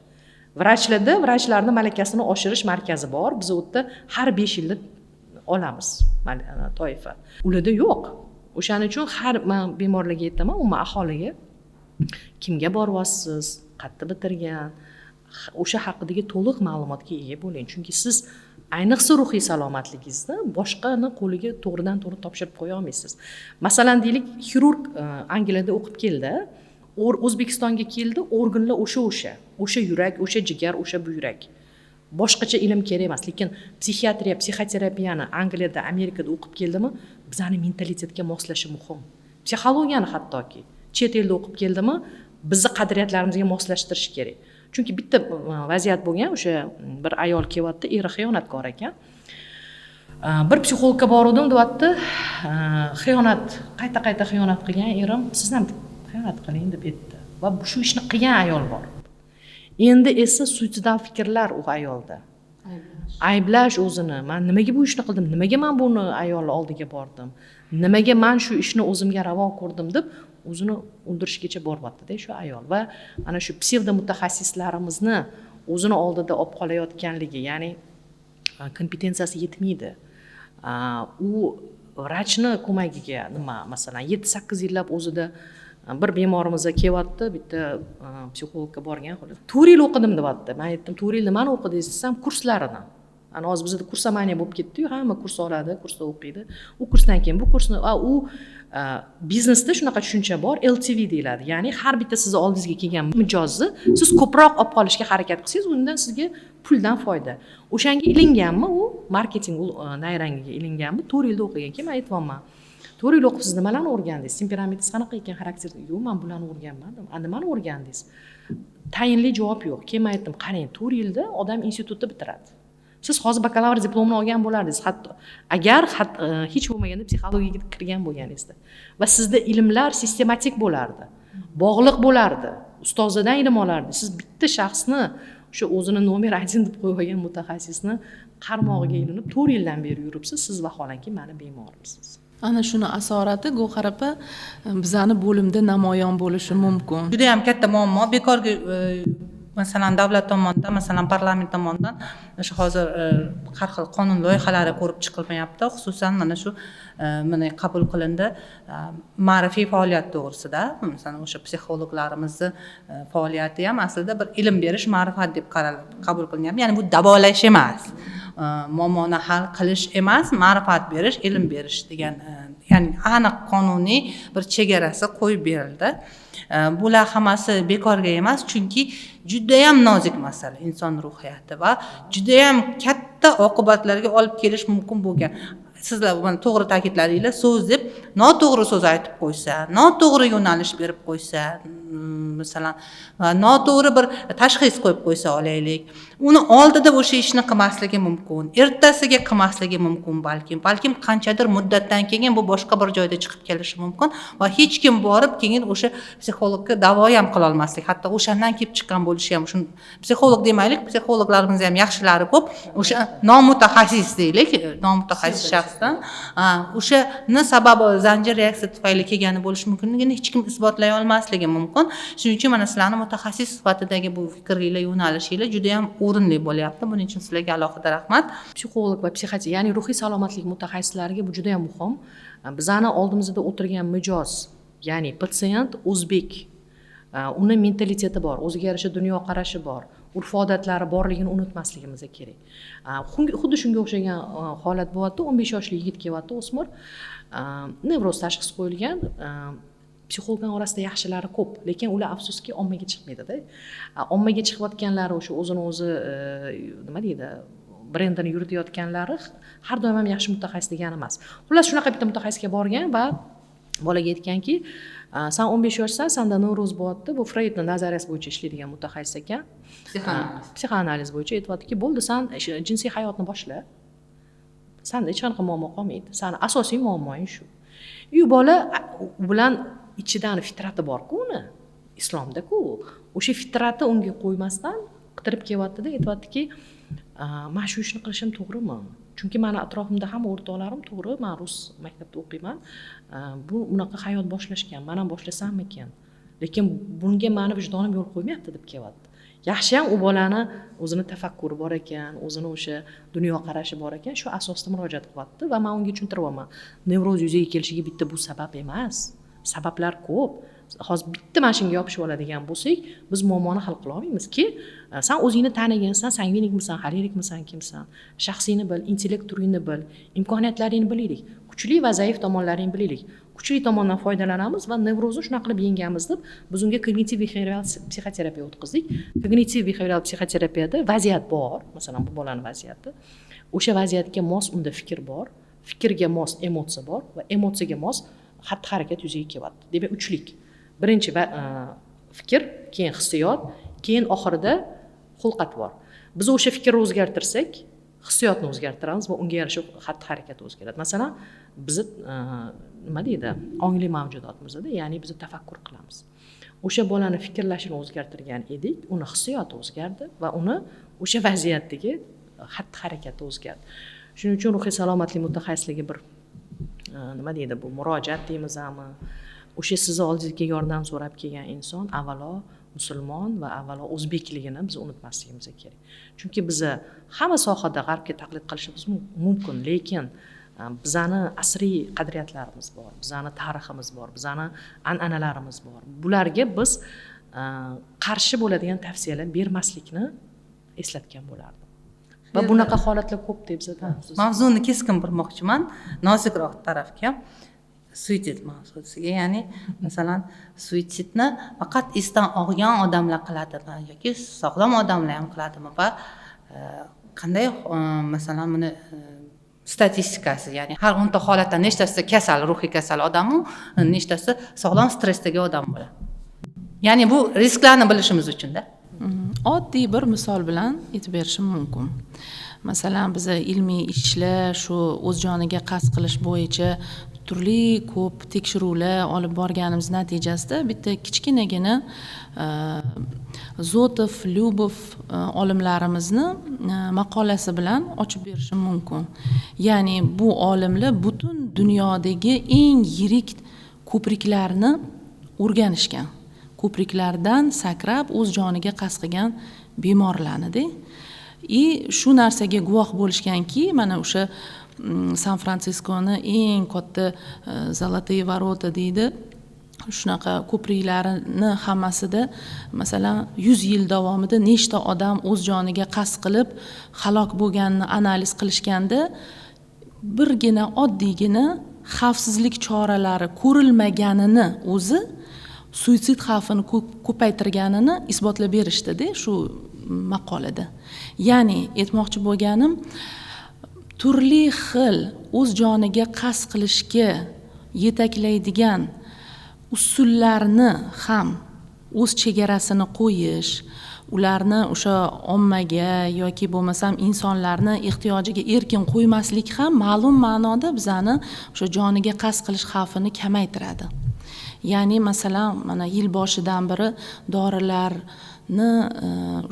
S1: Vrachlarni malakasini oshirish markazi bor. Biz u yerda har 5 yilda olamiz toifa. Ularda yo'q. O'shaning uchun har men bemorlarga aytaman, umuman aholiga kimga boryapsiz, qayerda bitirgan, o'sha haqidagi to'liq ma'lumotga ega bo'ling. Chunki siz ayniqsa ruhiy salomatligingizni boshqani qo'liga to'g'ridan-to'g'ri topshirib qo'ya olmaysiz. Masalan, deylik, xirurg Angliyada o'qib keldi, O'zbekistonga keldi, organlar o'sha yurak, o'sha jigar, o'sha buyrak. Boshqacha ilm kerak emas, lekin psixiatriya, psixoterapiyani Angliyada, Amerikada o'qib keldimi, bizning mentalitetga moslashi muhim. Psixologiyani hattoki chet elda o'qib keldimi, bizni qadriyatlarimizga moslashtirish kerak. Chunki bitta vaziyat bo'lgan, o'sha bir ayol kelyapti, eri xiyonatkor ekan. Bir psixologga bordim, deyapti, qayta xiyonat qilgan erim, siz ham xiyonat qiling deb aytdi. Va shu ishni qilgan ayol bor. Endi esa suitsidal fikrlar u ayolda. Ayblash o'zini. Men nimaga bu ishni qildim? Nimaga men buni ayolning oldiga bordim? Nimaga men shu ishni o'zimga ravo ko'rdim deb o'zini o'ldirishgacha boryapti-da shu ayol. Va mana shu psevdo mutaxassislarimizni o'zini oldida olib qolayotganligi, ya'ni kompetensiyasi yetmaydi. U vrachni ko'magiga masalan 7-8 yillab o'zida bir bemorimiz kelyapti, bitta psixologga borgan. 4 yil o'qidim deyapti. Men aytdim, 4 yil nimani o'qidingiz desam, kurslarini. Ana hozir bizda kursamaniya bo'lib ketdi-yu, hamma kurs oladi, kursda o'qiydi. U kursdan keyin bu kursni, u biznesda shunaqa tushuncha bor, LTV deyiladi. Ya'ni har bitta sizni oldingizga kelgan mijozni siz ko'proq olib qolishga harakat qilsangiz, undan sizga puldan foyda. O'shanga ilinganmi u, marketing nayrangiga ilinganmi? 4 yilda o'qigan keyin men aytibman. 4 yil o'qib siz nimalarni o'rgandingiz? Temperamentingiz qanaqa ekan, xarakter? Yo'q, men bularni o'rganmadim. Nimani o'rgandingiz? Tayinli javob yo'q. Keyin men aytdim, qarang, 4 yilda odam institutni bitiradi. Siz hozir bakalavr diplomini olgan bo'lardingiz, hatto agar hech bo'lmaganda psixologiyaga kirgan bo'lganingizda. Va sizda ilmlar sistematik bo'lardi, bog'liq bo'lardi, ustozlardan ilm olardingiz. Siz bitta shaxsni, o'sha o'zini nomer 1 deb qo'yib olgan mutaxassisni qarmog'iga ilinib 4 yildan beri yuribsiz, siz vaholanki meni bemorimsiz.
S3: Ana shuni asorati G'ohar opa bizani bo'limda namoyon bo'lishi mumkin.
S4: Juda ham katta muammo. Bekorga masalan davlat tomonidan, masalan parlament tomonidan o'sha hozir har xil qonun loyihalari ko'rib chiqilmayapti. Xususan mana shu mana qabul qilindi ma'rifiy faoliyat to'g'risida. Masalan o'sha psixologlarimizni faoliyati ham aslida bir ilm berish, ma'rifat deb qabul qilingan. Ya'ni bu davolash emas. Muammoni hal qilish emas, ma'rifat berish, ilm berish degan, ya'ni aniq qonuniy bir chegarasi qo'yib berildi. Bular hammasi bekorga emas, chunki juda ham nozik masala inson ruhiyati va juda ham katta oqibatlarga olib kelish mumkin bo'lgan. Sizlar buni to'g'ri ta'kidladinglar, so'z deb noto'g'ri so'z aytib qo'ysa, noto'g'ri yo'nalish berib qo'ysa, masalan, noto'g'ri bir tashxis qo'yib qo'ysa olaylik, uni oldida o'sha ishni qilmasligi mumkin, ertasiga qilmasligi mumkin, balkim qanchadir muddatdan keyin bu boshqa bir joyda chiqib kelishi mumkin va hech kim borib keyin o'sha psixologga davo ham qila olmaslik, hatto o'shandan kelib chiqqan bo'lishi ham, shun psixolog demaylik, psixologlarimiz ham yaxshilari ko'p, o'sha nomutaxassis deylik, nomutaxassis shaxsdan o'shani sababi zanjir reaksiya tufayli kelgani bo'lishi mumkinligini hech kim isbotlay olmasligi mumkin. Shuning uchun mana sizlarning mutaxassis sifatidagi bu fikringlar, yo'nalishinglar juda ham o'rinli bo'lyapti. Buning uchun sizlarga alohida rahmat.
S1: Psixolog va psixiatr, ya'ni ruhiy salomatlik mutaxassislariga bu juda ham muhim. Bizani oldimizda o'tirgan mijoz, ya'ni patsient o'zbek. Uni mentaliteti bor, o'ziga yarasha dunyoqarashi bor. urf odatlari borligini unutmasligimiz kerak. Xuddi shunga o'xshagan holat bo'lyapti. 15 yoshli yigit kelyapti, o'smir, nevroz tashxisi qo'yilgan. Psixologlar orasida yaxshilari ko'p, lekin ular afsuski ommaga chiqmaydi-da. Ommaga chiqayotganlari o'sha o'zini o'zi nima deydi, brendini yuritayotganlari har doim ham yaxshi mutaxassis degani emas. Xullas shunaqa bitta mutaxassisga borgan va bolaga aytganki, sen 15 yoshsan, senda nevroz bo'lyapti. Bu Freydni nazariyasi bo'yicha ishlaydigan mutaxassis ekan. Psixoanaliz bo'yicha aytayaptiki, bo'ldi, sen jinsiy hayotni boshla. Senda hech qanaqa muammo qolmaydi. Seni asosiy muammoing shu. Bola bilan ichidan fitrati bor-ku uni, islomda-ku. O'sha fitrati unga qo'ymasdan qidirib kelyapti-da, aytayaptiki, men shu ishni qilishim to'g'rimi? Chunki meni atrofimda ham o'rtoqlarim to'g'ri, men rus maktabda o'qiyman. Bu unaqa hayot boshlashgan, men ham boshlasammikan. Lekin bunga meni vijdonim yo'l qo'ymayapti deb kelyapti. Yaxshi ham u bolani o'zini tafakkuri bor ekan, o'zini o'sha dunyoqarashi bor ekan, shu asosda murojaat qilyapti va men unga tushuntiryapman. Nevroz yuzaga kelishiga bitta bu sabab emas. Sabablar ko'p. Hozir bitta mashinga yopishib oladigan bo'lsak, biz muammoni hal qila olmaymiz-ki. Sen o'zingni tanigansan, sangvinikmisan, xolerikmisan, kimsan? Shaxsiyni bil, intellekt turingni bil, imkoniyatlaringni bilaylik, kuchli va zaif tomonlaringni bilaylik. Kuchli tomondan foydalanamiz va nevrozni shunaqa qilib yengamiz deb biz unga kognitiv behavioral psixoterapiya o'tkazdik. Kognitiv behavioral psixoterapiyada vaziyat bor, masalan, bu bolaning vaziyati. O'sha vaziyatga mos unda fikr bor, fikrga mos emotsiya bor va emotsiyaga mos xatti-harakat yuzaga kelyapti. Demak, uchlik. Birinchi fikr, keyin hissiyot, keyin oxirida xulqat bor. Biz o'sha fikrni o'zgartirsak, hissiyotni o'zgartiramiz va unga yarasha xatti-harakat o'zgaradi. Masalan, biz nima deydi, ongli mavjudotmizda, ya'ni biz tafakkur qilamiz. O'sha bolani fikrlashini o'zgartirgan edik, uni hissiyoti o'zgardi va uni o'sha vaziyatdagi xatti-harakati o'zgardi. Shuning uchun ruhiy salomatlik mutaxassisligi bir nima deydi, bu murojaat deymizmi? O'sha sizni oldingizga yordam so'rab kelgan inson avvalo musulmon va avvalo o'zbekligini biz unutmasligimiz kerak. Chunki biz hamma sohada g'arbga taqlid qilishimiz mumkin, lekin bizani asriy qadriyatlarimiz bor, bizani tariximiz bor, bizani an'analarimiz bor. Bularga biz qarshi bo'ladigan tavsiyalar bermaslikni eslatgan bo'lardim. Va bunaqa holatlar ko'p deb bizada.
S4: Mavzuni keskin burmoqchiman, nozikroq tarafga. Suitsid mavzusiga, ya'ni masalan suitsidni faqat esdan og'gan odamlar qiladimi yoki sog'lom odamlar ham qiladimi va qanday masalan buni statistikasi, ya'ni har 10 ta holatdan nechtasi kasal, ruhiy kasal odamu, nechtasi sog'lom stressdagi odam bo'ladi. Ya'ni bu risklarni bilishimiz uchun-da.
S3: Oddiy bir misol bilan aytib berishim mumkin. Masalan, biz ilmiy ishlar, shu o'z joniga qasd qilish bo'yicha turli ko'p tekshiruvlar olib borganimiz natijasida bitta kichkinagina Zotov, Lyubov olimlarimizni maqolasi bilan ochib berishim mumkin. Ya'ni bu olimlar butun dunyodagi eng yirik ko'priklarni o'rganishgan. Ko'priklardan sakrab o'z joniga qasd qilgan bemorlarni-da. Shu narsaga guvoh bo'lishganki, mana o'sha San Fransiskoni eng katta Zolotoye Varota deydi. Shunaqa ko'priklarni hammasida masalan 100 yil davomida nechta odam o'z joniga qasd qilib halok bo'lganini analiz qilishganda birgina oddiygina xavfsizlik choralari ko'rilmaganini o'zi suitsid xavfini ko'paytirganini isbotlab berishdi-da shu maqolada. Ya'ni aytmoqchi bo'lganim, turli xil o'z joniga qasd qilishga yetaklaydigan usullarni ham o'z chegarasini qo'yish, ularni o'sha ommaga yoki bo'lmasam insonlarni ehtiyojiga erkin qo'ymaslik ham ma'lum ma'noda bizani o'sha joniga qasd qilish xavfini kamaytiradi. Ya'ni masalan, mana yil boshidan beri dorilarni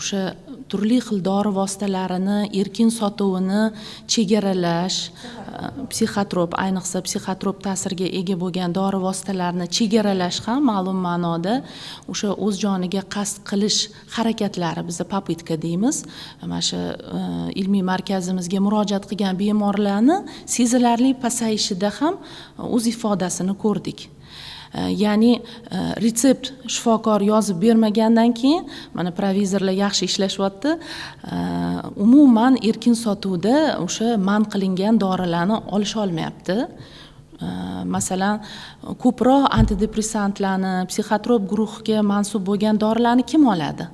S3: o'sha turli xil dori vositalarini erkin sotuvini chegaralash, psixotrop, ayniqsa psixotrop ta'sirga ega bo'lgan dori vositalarini chegaralash ham ma'lum ma'noda o'sha o'z joniga qasd qilish harakatlari, bizni popitka deymiz, mana shu ilmiy markazimizga murojaat qilgan bemorlarni sezilarli pasayishida ham o'z ifodasini ko'rdik. Ya'ni retsept shifokor yozib bermagandan keyin mana provizorlar yaxshi ishlashyapti. Umuman erkin sotuvda o'sha man qilingan dorilarni olisha olmayapti. Masalan, ko'proq antidepressantlarni, psixotrop guruhiga mansub bo'lgan dorilarni kim oladi?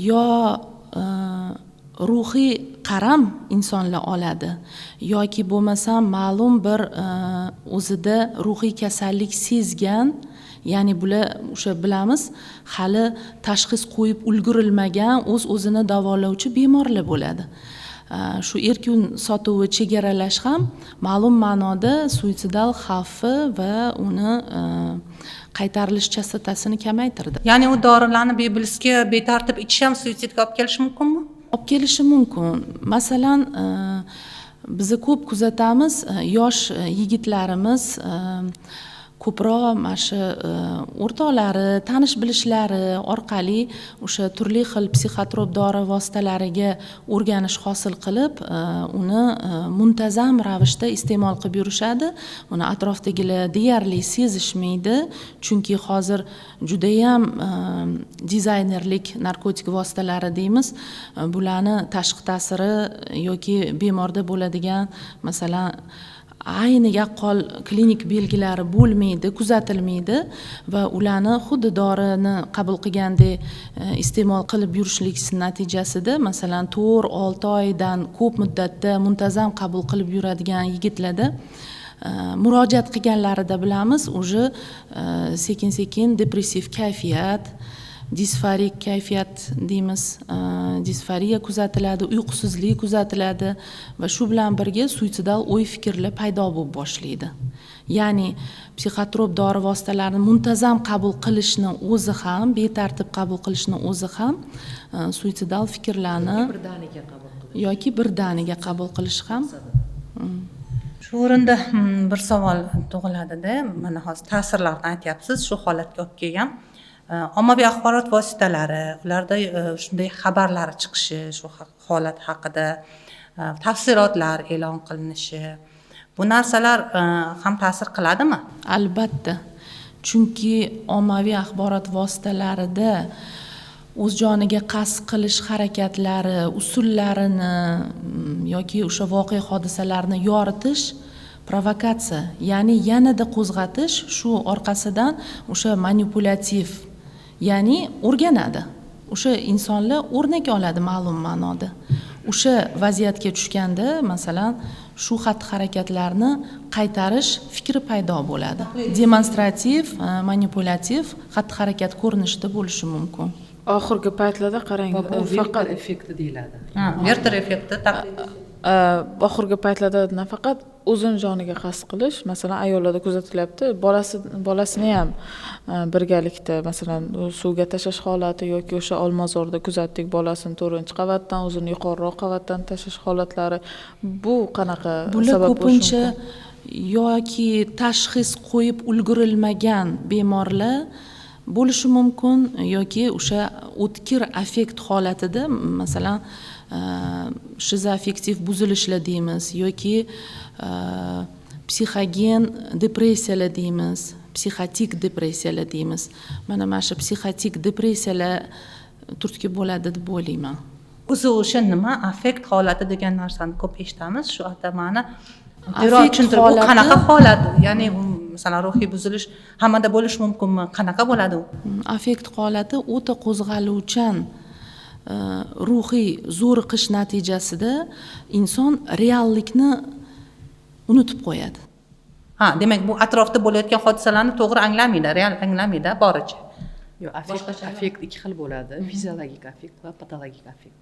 S3: Yo ruhiy qaram insonlar oladi yoki bo'lmasam ma'lum bir o'zida ruhiy kasallik sezgan, ya'ni bular o'sha bilamiz, hali tashxis qo'yib ulgurilmagan o'zini davolovchi bemorlar bo'ladi. Shu erkin sotuvi chegaralash ham ma'lum ma'noda suitsidal xavfi va uni qaytarilish chastotasini kamaytirdi.
S4: Ya'ni u dorilarni bebilsga betartib ichish ham suitsidga olib kelishi mumkinmi?
S3: Olib kelishi mumkin. Masalan, biz ko'p kuzatamiz, yosh yigitlarimiz ko'proq mana shu o'rtoqlari, tanish bilishlari orqali o'sha turli xil psixotrop dori vositalariga o'rganish hosil qilib, uni muntazam ravishda iste'mol qilib yurishadi. Uni atrofdagilar deyarli sezishmaydi, chunki hozir juda ham dizaynerlik narkotik vositalari deymiz, bularni tashqi ta'siri yoki bemorda bo'ladigan, masalan, ayni yaqqol klinik belgilari bo'lmaydi, kuzatilmaydi va ularni xuddi dorini qabul qilgandek iste'mol qilib yurishlik natijasida, masalan, 4-6 oydan ko'p muddatda muntazam qabul qilib yuradigan yigitlarda murojaat qilganlarida bilamiz, уже sekin-sekin depressiv kayfiyat, disforik kayfiyat deymiz, disforiya kuzatiladi, uyqusizlik kuzatiladi va shu bilan birga suitsidal o'y fikrlar paydo bo'lib boshlaydi. Ya'ni psixotrop dori vositalarini muntazam qabul qilishni o'zi ham, betartib qabul qilishni o'zi ham suitsidal fikrlarni
S1: birdaniga qabul qilish
S3: yoki birdaniga qabul qilish ham.
S4: Shu o'rinda bir savol tug'iladi-da, mana hozir ta'sirlarni aytyapsiz, shu holatga olib kelgan. Ommaviy axborot vositalari, ularda shunday xabarlar chiqishi, shu holat haqida tafsilotlar e'lon qilinishi, bu narsalar ham ta'sir qiladimi?
S3: Albatta. Chunki ommaviy axborot vositalarida o'z joniga qasd qilish harakatlari, usullarini yoki o'sha voqea hodisalarni yoritish, provokatsiya, ya'ni yanada qo'zg'atish, shu orqasidan o'sha manipulyativ, ya'ni o'rganadi. O'sha insonlar o'rnak oladi ma'lum ma'noda. O'sha vaziyatga tushganda, masalan, shu xatti-harakatlarni qaytarish fikri paydo bo'ladi. Demonstrativ, manipulyativ xatti-harakat ko'rinishida bo'lishi mumkin.
S2: Oxirgi paytlarda qarang,
S1: faqat effekti deyiladi.
S4: Verter effekti
S2: oxirgi paytlarda nafaqat o'zini joniga qasd qilish, masalan, ayollarda kuzatilyapti, bolasini ham birgalikda, masalan, suvga tashlash holati yoki o'sha Olmazorda kuzatdik, bolasini 4-qavatdan, o'zini yuqoriroq qavatdan tashlash holatlari. Bu qanaqa sabab bo'lishi mumkin?
S3: Yoki tashxis qo'yib ulgurilmagan bemorlar bo'lishi mumkin yoki o'sha o'tkir affekt holatida, masalan, shizoafektiv buzilishlar deymiz yoki psixogen depressiyalar deymiz, psixotik depressiyalar deymiz. Mana shu psixotik depressiyalar turtki bo'ladi deb o'ylayman.
S4: o'sha nima affekt holati degan narsani ko'p eshitamiz. Shu atamani u qanaqa holat? Ya'ni masalan ruhiy buzilish hammada bo'lishi mumkinmi? Qanaqa bo'ladi u?
S3: Affekt holati o'ta qo'zg'aluvchan ruhiy zo'riqish natijasida inson reallikni unutib qo'yadi.
S4: Demak, bu atrofda bo'layotgan hodisalarni to'g'ri anglamaydi, real anglamaydi boricha.
S1: Yo'q, affekt ikki xil bo'ladi. Fiziologik affekt va patologik affekt.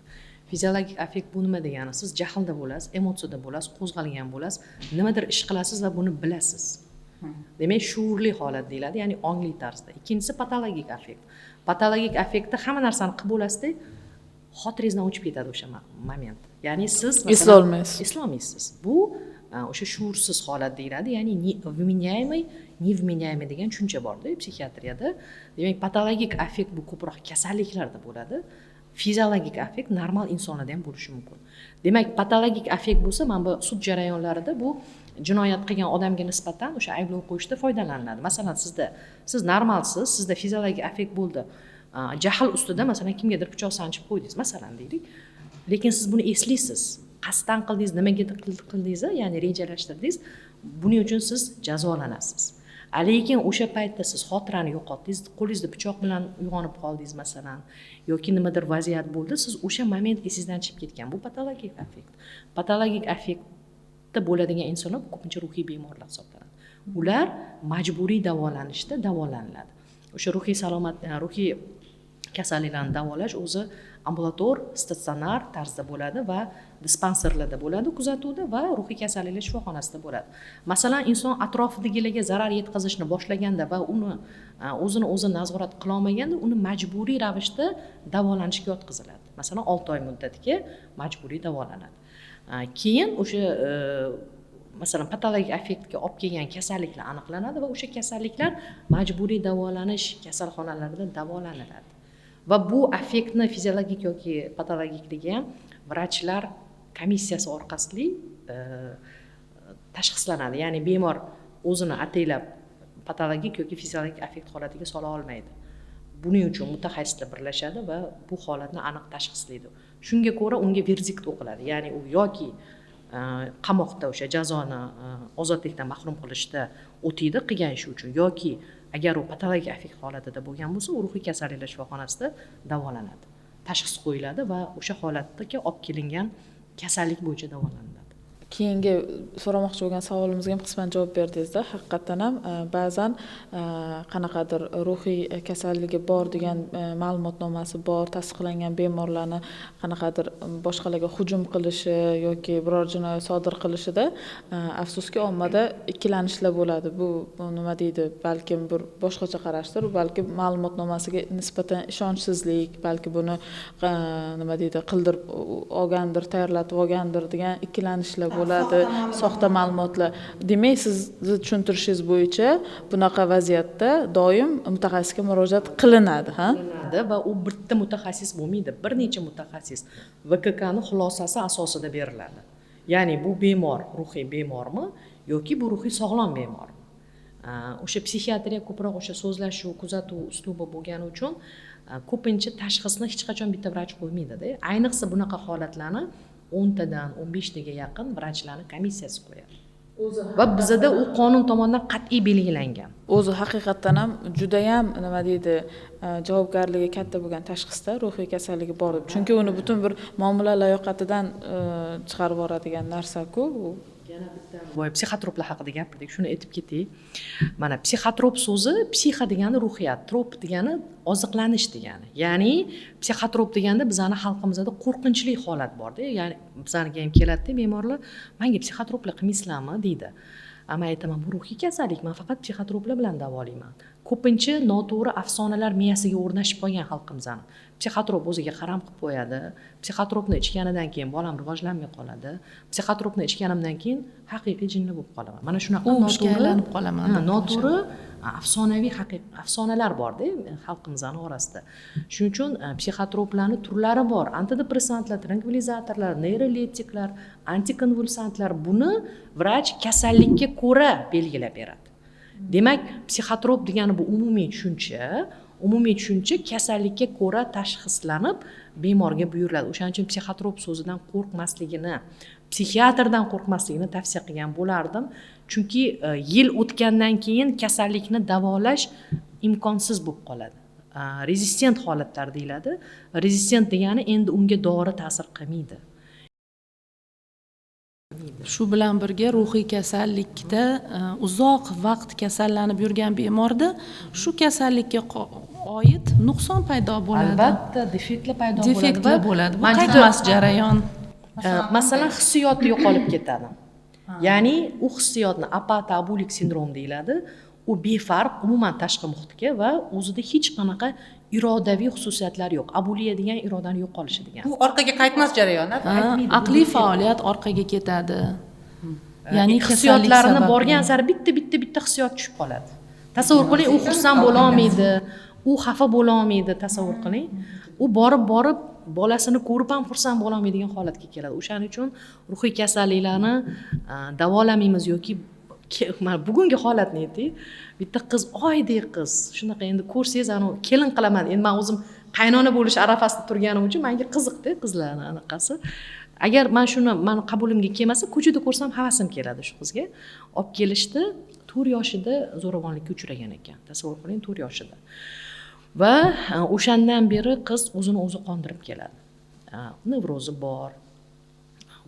S1: Fiziologik affekt bu nima degani? Siz jahlda bo'lasiz, emotsiyada bo'lasiz, qo'zg'algan bo'lasiz, nimadir ish qilasiz va buni bilasiz. Demak, shuurli holat deyiladi, ya'ni ongli tarzda. Ikkinchisi patologik affekt. Patologik affektda hamma narsani qilib bo'lasizda, xotiringizdan o'chib ketadi o'sha moment. Ya'ni siz eslolmaysiz. Bu o'sha shuursiz holat deyiladi, ya'ni невменяемый degan tushuncha bor-da psixiatriyada. Demak, patologik affekt bu ko'proq kasalliklarda bo'ladi. fiziologik affekt normal insonlarda ham bo'lishi mumkin. Demak, patologik affekt bo'lsa, mana bu sud jarayonlarida bu jinoyat qilgan odamga nisbatan o'sha ayblov qo'yishda foydalaniladi. Masalan, siz normalsiz, sizda fiziologik affekt bo'ldi. Jahl ustida masalan kimgadir pichoq sanchib qo'ydingiz, masalan deylik. Lekin siz buni eslaysiz. Qasddan qildingiz, nimaga qildingiz, ya'ni rejalashtirdingiz. Buning uchun siz jazolanasiz. Lekin o'sha paytda siz xotirani yo'qotdingiz, qo'lingizda pichoq bilan uyg'onib qoldingiz masalan, yoki nimadir vaziyat bo'ldi, siz o'sha moment esingizdan chiqib ketgan. Bu patologik affekt. Patologik affektda bo'ladigan insonlar ko'pincha ruhiy bemorlar hisoblanadi. Ular majburiy davolanishda davolaniladi. O'sha ruhiy kasalliklarni davolash o'zi ambulator, statsionar tarzda bo'ladi va dispanserlarda bo'ladi, kuzatuvda va ruhiy kasalliklar shifoxonasida bo'ladi. Masalan, inson atrofidagilarga zarar yetkazishni boshlaganda va o'zini o'zi nazorat qila olmaganda, uni majburiy ravishda davolanishga yotqiziladi. Masalan, 6 oy muddatga majburiy davolanadi. Keyin o'sha masalan patologik affektga olib kelgan kasalliklar aniqlanadi va o'sha kasalliklar majburiy davolanish kasalxonalarida davolaniladi. Va bu affektni fiziologik yoki patologikligi ham vrachlar komissiyasi orqali tashxislanadi. Ya'ni bemor o'zini ataylab patologik yoki fiziologik affekt holatiga sola olmaydi. Buning uchun mutaxassislar birlashadi va bu holatni aniq tashxislaydi. Shunga ko'ra unga verdikt o'qiladi. Ya'ni u yoki qamoqda o'sha jazoni ozodlikdan mahrum qilishda o'taydi qilgan ishi uchun, yoki agar u patologik affekt holatida bo'lgan bo'lsa, u ruhiy kasalliklar shifoxonasida davolanadi. Tashxis qo'yiladi va o'sha holatdagi olib kelingan kasallik bo'yicha davolanadi.
S2: Keyingi so'ramoqchi bo'lgan savolimizga ham qisman javob berdingizda. Haqiqatan ham ba'zan qanaqadir ruhiy kasalligi bor degan ma'lumotnomasi bor, tasdiqlangan bemorlarni qanaqadir boshqalarga hujum qilishi yoki biror jinoyat sodir qilishida afsuski ommada ikkilanishlar bo'ladi. Bu nima deydi? Balkim bir boshqacha qarashdir, balki ma'lumotnomasiga nisbatan ishonchsizlik, balki buni nima deydi, qildirib olgandir, tayyorlatib olgandir degan ikkilanishlar bo'ladi, soxta ma'lumotlar. Demak, sizni tushuntirishingiz bo'yicha bunaqa vaziyatda doim mutaxassisga murojaat qilinadi, ha?
S1: Va u bitta mutaxassis bo'lmaydi, bir necha mutaxassis VKKning xulosasi asosida beriladi. Ya'ni bu bemor ruhiy bemormi yoki bu ruhiy sog'lom bemormi? O'sha psixiatriya ko'proq o'sha so'zlashuv, kuzatuv uslubi bo'lgani uchun ko'pincha tashxisni hech qachon bitta vrach qo'ymaydi-da. Ayniqsa bunaqa holatlarni 10 tadan 15 taga yaqin vrachlarning komissiyasi qo'yadi. Va bizda u qonun tomonidan qat'iy belgilangan.
S2: O'zi haqiqatdan ham juda ham nima deydi, javobgarligi katta bo'lgan tashxisda ruhiy kasalligi bor deb. Chunki uni butun bir muomala layoqatidan chiqarib yuboradigan narsa-ku.
S1: Yana bitta psixotroplar haqida gapirdik, shuni aytib ketay. Mana psixotrop so'zi, psixa degani ruhiyat, trop degani oziqlanish degani. Ya'ni psixotrop deganda bizning xalqimizda qo'rqinchli holat bor-da. Ya'ni bizlarga ham keladi bemorlar, menga psixotroplar qilmaysizlarmi deydi. Men aytaman, bu ruhiy kasallik, men faqat psixotroplar bilan davolayman. Ko'pincha noto'g'ri afsonalar miyasiga o'rnashib qolgan xalqimizdan. Psixotrop o'ziga qaram qilib qo'yadi. Psixotropni ichganidan keyin bolam rivojlanmay qoladi. Psixotropni ichganimdan keyin haqiqiy jinni bo'lib qolaman. Mana shunaqa
S3: noto'g'ri qolaman.
S1: Noto'g'ri afsonaviy afsonalar bor-da xalqimizning orasida. Shuning uchun psixotroplarning turlari bor. Antidepressantlar, trankvilizatorlar, neyroleptiklar, antikonvulsantlar. Buni vrach kasallikka ko'ra belgilab beradi. Demak, psixotrop degani bu umumiy tushuncha kasallikka ko'ra tashxislanib bemorga buyuriladi. O'shaning uchun psixotrop so'zidan qo'rqmasligini, psixiatrdan qo'rqmasligini tavsiya qilgan bo'lardim. Chunki yil o'tgandan keyin kasallikni davolash imkonsiz bo'lib qoladi. Rezistent holatlar deyiladi. Rezistent degani endi unga dori ta'sir qilmaydi.
S3: Shu bilan birga ruhiy kasallikda uzoq vaqt kasallanib yurgan bemorda shu kasallikka oid nuqson paydo bo'ladi.
S1: Albatta, defektlar paydo bo'ladi.
S3: Defektlar bo'ladi. Bu qaytmas jarayon.
S1: Masalan, hissiyoti yo'qolib ketadi. Ya'ni u hissiyotni apatabulik sindrom deyiladi. U befarq umuman tashqi muhitga va o'zida hech qanaqa irodaviy xususiyatlar yo'q. Abuliya degan irodani yo'qolishi degan.
S4: Bu orqaga qaytmas jarayon.
S3: Aqliy faoliyat orqaga ketadi.
S1: Ya'ni hissiyotlarini borgan sari bitta hissiyot tushib qoladi. Tasavvur qiling, u xursand bo'la olmaydi, u xafa bo'la olmaydi, tasavvur qiling. U borib bolasini ko'rib ham xursand bo'lolmaydigan holatga keladi. O'shaning uchun ruhiy kasalliklarni davolamaymiz yoki mana bugungi holatni ayting, bitta qiz oydek qiz, shunaqa endi ko'rsangiz kelin qilaman. Endi men o'zim qaynona bo'lish arafasida turganim uchun menga qiziqda qizlarni anaqasi. Agar men shuni meni qabulimga kelmasa, ko'chada ko'rsam havasim keladi shu qizga. Olib kelishdi, 4 yoshida zo'ravonlikka uchragan ekan. Tasavvur qiling, 4 yoshida. Va o'shandan beri qiz o'zini o'zi qondirib keladi. Nevrozi bor.